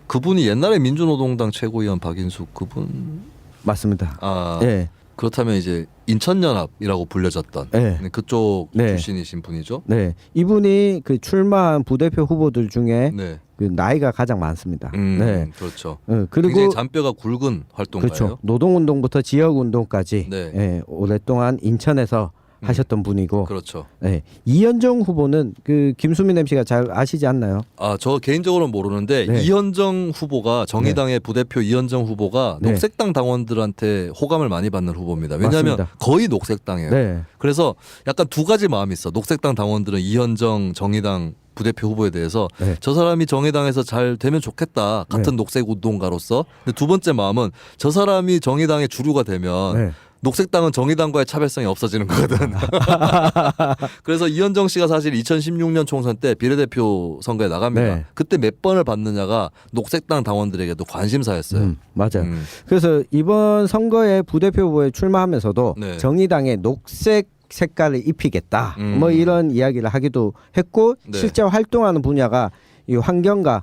그분이 옛날에 민주노동당 최고위원 박인숙 그분
맞습니다.
아
네.
그렇다면 이제 인천연합이라고 불려졌던
네.
그쪽
네.
출신이신 분이죠.
네, 이분이 그 출마한 부대표 후보들 중에
네.
그 나이가 가장 많습니다. 네,
그렇죠.
그리고
굉장히 잔뼈가 굵은 활동가예요.
그렇죠. 노동운동부터 지역운동까지
네.
오랫동안 인천에서 하셨던 분이고.
그렇죠.
네. 이현정 후보는 그 김수민 MC가 잘 아시지 않나요?
아, 저 개인적으로는 모르는데
네.
이현정 후보가 정의당의 부대표 이현정 후보가
네.
녹색당 당원들한테 호감을 많이 받는 후보입니다. 왜냐하면
맞습니다.
거의 녹색당이에요.
네.
그래서 약간 두 가지 마음이 있어. 녹색당 당원들은 이현정 정의당 부대표 후보에 대해서
네.
저 사람이 정의당에서 잘 되면 좋겠다. 같은 녹색 운동가로서. 근데 두 번째 마음은 저 사람이 정의당의 주류가 되면
네.
녹색당은 정의당과의 차별성이 없어지는 거거든. 그래서 이현정 씨가 사실 2016년 총선 때 비례대표 선거에 나갑니다.
네.
그때 몇 번을 받느냐가 녹색당 당원들에게도 관심사였어요.
맞아요. 그래서 이번 선거에 부대표 후보에 출마하면서도
네.
정의당의 녹색 색깔을 입히겠다. 뭐 이런 이야기를 하기도 했고
네.
실제 활동하는 분야가 이 환경과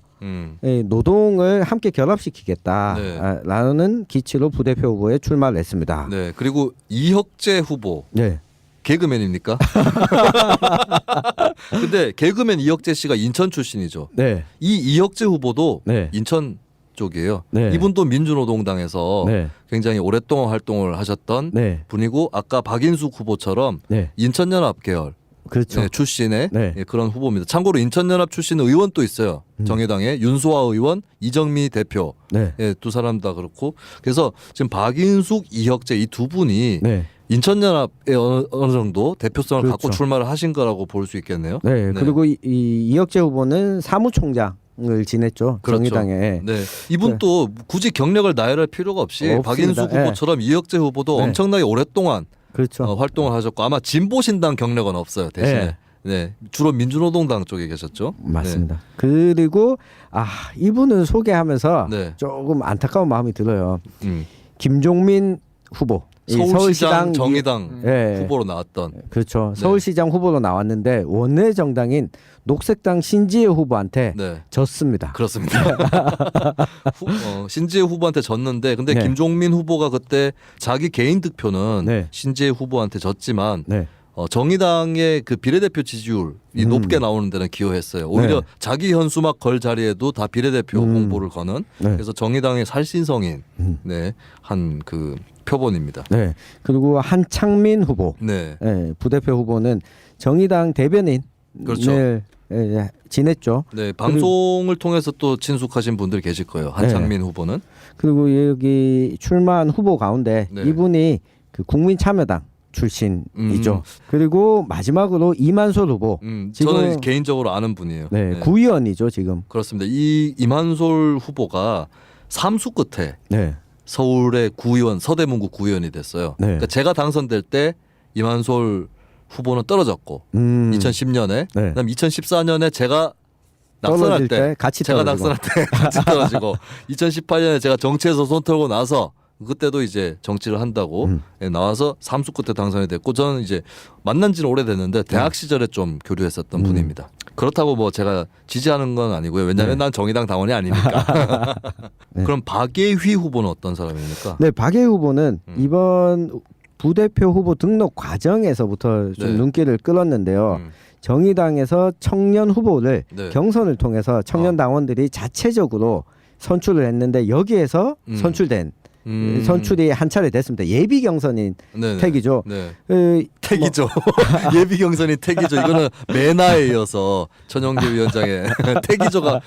이 노동을 함께 결합시키겠다라는 기치로 부대표 후보에 출마를 했습니다.
네. 그리고 이혁재 후보
네.
개그맨입니까? 근데 개그맨 이혁재 씨가 인천 출신이죠.
네.
이 이혁재 후보도
네.
인천 쪽이에요.
네.
이분도 민주노동당에서
네.
굉장히 오랫동안 활동을 하셨던
네.
분이고 아까 박인숙 후보처럼
네.
인천연합 계열
그렇죠.
네, 출신의
네.
예, 그런 후보입니다. 참고로 인천연합 출신 의원 또 있어요. 정의당의 윤소아 의원, 이정미 대표
네.
예, 두 사람 다 그렇고 그래서 지금 박인숙, 이혁재 이 두 분이
네.
인천연합에 어느 정도 대표성을
그렇죠.
갖고 출마를 하신 거라고 볼 수 있겠네요.
네. 그리고 이 이혁재 후보는 사무총장을 지냈죠.
그렇죠.
정의당에.
네, 이분도 굳이 경력을 나열할 필요가 없이
없습니다.
박인숙
예.
후보처럼 이혁재 후보도
네.
엄청나게 오랫동안
그렇죠.
활동을 하셨고 아마 진보신당 경력은 없어요. 대신에
네.
네, 주로 민주노동당 쪽에 계셨죠.
맞습니다. 그리고 이분을 소개하면서
네.
조금 안타까운 마음이 들어요.
네.
김종민 후보. 이
서울시장 정의당
예.
후보로 나왔던
그렇죠.
네.
서울시장 후보로 나왔는데 원내 정당인 녹색당 신지혜 후보한테
네.
졌습니다.
그렇습니다. 신지혜 후보한테 졌는데 근데
네.
김종민 후보가 그때 자기 개인 득표는
네.
신지혜 후보한테 졌지만
네.
정의당의 그 비례대표 지지율이 높게 나오는 데는 기여했어요. 오히려
네.
자기 현수막 걸 자리에도 다 비례대표 홍보를 거는
네.
그래서 정의당의 살신성인 네, 한 그 표본입니다.
네. 그리고 한창민 후보.
네.
네. 부대표 후보는 정의당 대변인을
그렇죠.
지냈죠.
네, 방송을 통해서 또 친숙하신 분들 계실 거예요. 한창민 후보는.
그리고 여기 출마한 후보 가운데
네.
이분이 그 국민참여당 출신이죠. 그리고 마지막으로 이만솔 후보. 지금
저는 개인적으로 아는 분이에요.
네, 구의원이죠 지금.
그렇습니다. 이 이만솔 후보가 삼수 끝에
네.
서울의 구의원 서대문구 구의원이 됐어요.
네.
그러니까 제가 당선될 때 이만솔 후보는 떨어졌고 2010년에
네.
그다음 2014년에 제가 낙선할
떨어질
때
같이
제가
떨어지고.
낙선할 때 같이 떨어지고 2018년에 제가 정치에서 손 털고 나서 그때도 이제 정치를 한다고 나와서 삼수 끝에 당선이 됐고 저는 이제 만난 지는 오래됐는데 대학 시절에 좀 교류했었던 분입니다. 그렇다고 뭐 제가 지지하는 건 아니고요. 왜냐하면 난 정의당 당원이 아니니까.
네.
그럼 박예휘 후보는 어떤 사람입니까?
네, 박예휘 후보는 이번 부대표 후보 등록 과정에서부터 좀
네.
눈길을 끌었는데요. 정의당에서 청년 후보를
네.
경선을 통해서 청년 당원들이 자체적으로 선출을 했는데 여기에서 선출된 선출이 한 차례 됐습니다. 예비 경선인
네네.
택이죠.
네.
그,
택이죠. 예비 경선이 택이죠. 이거는 매나에 이어서 전용기 위원장의 택이죠가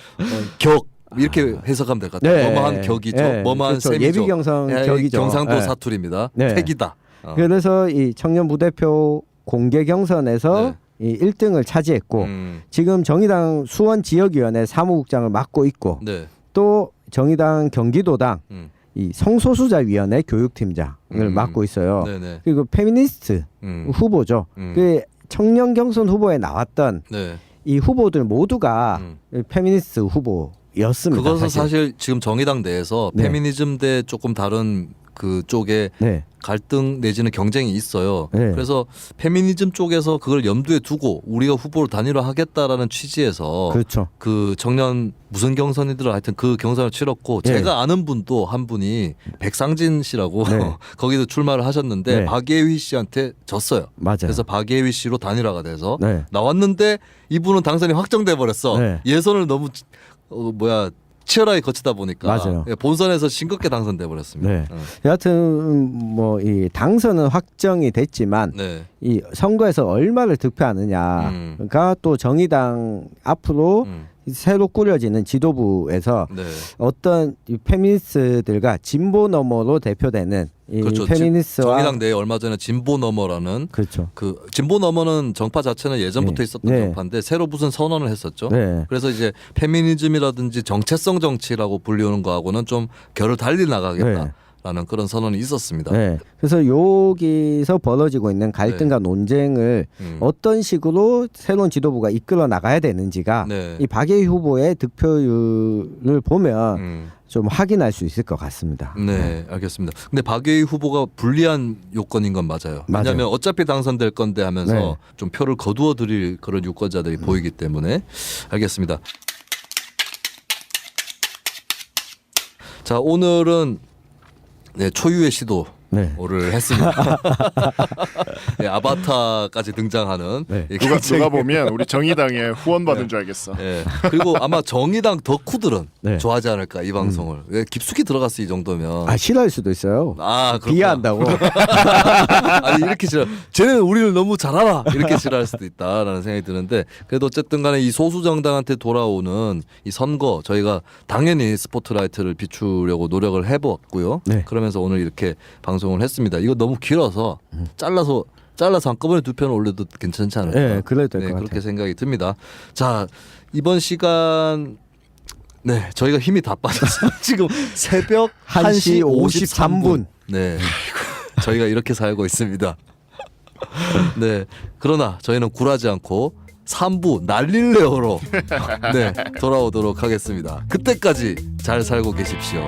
격 이렇게 해석하면 될 것 같아요.
네.
뭐뭐한 격이죠.
네.
뭐뭐한
그렇죠.
셈이죠.
예비 경선 격이죠.
경상도
네.
사투리입니다.
네.
택이다.
그래서 이 청년 부대표 공개 경선에서 이 1등을 차지했고 지금 정의당 수원 지역위원회 사무국장을 맡고 있고
네.
또 정의당 경기도당 이 성소수자위원회 교육팀장을 맡고 있어요.
네네.
그리고 페미니스트 후보죠. 그 청년 경선 후보에 나왔던
네.
이 후보들 모두가 페미니스트 후보였습니다.
그것은 사실 지금 정의당 내에서
네.
페미니즘 대 조금 다른 그 쪽에
네.
갈등 내지는 경쟁이 있어요.
네.
그래서 페미니즘 쪽에서 그걸 염두에 두고 우리가 후보를 단일화하겠다라는 취지에서
그렇죠.
그 청년 무슨 경선이더라 하여튼 그 경선을 치렀고
네.
제가 아는 분도 한 분이 백상진 씨라고
네.
거기도 출마를 하셨는데
네.
박예휘 씨한테 졌어요.
맞아요.
그래서 박예휘 씨로 단일화가 돼서
네.
나왔는데 이분은 당선이 확정돼 버렸어.
네.
예선을 너무 치열하게 거치다 보니까
맞아요.
예, 본선에서 싱겁게 당선돼 버렸습니다.
네. 여하튼 뭐 이 당선은 확정이 됐지만
네.
이 선거에서 얼마를 득표하느냐가 또 정의당 앞으로 새로 꾸려지는 지도부에서
네.
어떤 이 페미니스트들과 진보 너머로 대표되는 이
그렇죠.
페미니스트와
정의당 내에 얼마 전에 진보 너머라는
그렇죠.
그 진보 너머는 정파 자체는 예전부터
네.
있었던
네.
정파인데 새로 무슨 선언을 했었죠.
네.
그래서 이제 페미니즘이라든지 정체성 정치라고 불리우는 거하고는 좀 결을 달리 나가겠다라는 그런 선언이 있었습니다.
네. 그래서 여기서 벌어지고 있는 갈등과 논쟁을 어떤 식으로 새로운 지도부가 이끌어 나가야 되는지가
네.
이 박예희 후보의 득표율을 보면 좀 확인할 수 있을 것 같습니다.
네, 알겠습니다. 근데 박예희 후보가 불리한 요건인 건 맞아요. 왜냐하면
맞아요.
어차피 당선될 건데 하면서
네.
좀 표를 거두어 드릴 그런 유권자들이 보이기 때문에 알겠습니다. 자, 오늘은 네, 초유의 시도.
네.
를 했습니다. 네, 아바타까지 등장하는
네.
이
누가 보면 우리 정의당에 후원 받은 줄 알겠어.
예. 그리고 아마 정의당 덕후들은
네.
좋아하지 않을까 이 방송을. 왜 깊숙이 들어갔어 이 정도면.
아 싫어할 수도 있어요.
아, 그렇구나.
비하한다고.
아니 이렇게 싫어. 쟤는 우리를 너무 잘 알아. 이렇게 싫어할 수도 있다라는 생각이 드는데 그래도 어쨌든 간에 이 소수 정당한테 돌아오는 이 선거 저희가 당연히 스포트라이트를 비추려고 노력을 해봤고요.
네.
그러면서 오늘 이렇게 방송을 했습니다. 이거 너무 길어서 잘라서 한꺼번에 두 편을 올려도 괜찮지 않을까?
네, 그래도 될 것
그렇게
같아요.
생각이 듭니다. 자, 이번 시간 네, 저희가 힘이 다 빠졌어요. 지금 새벽 1시 53분. 네. 저희가 이렇게 살고 있습니다. 네. 그러나 저희는 굴하지 않고 3부 날릴레오로 네, 돌아오도록 하겠습니다. 그때까지 잘 살고 계십시오.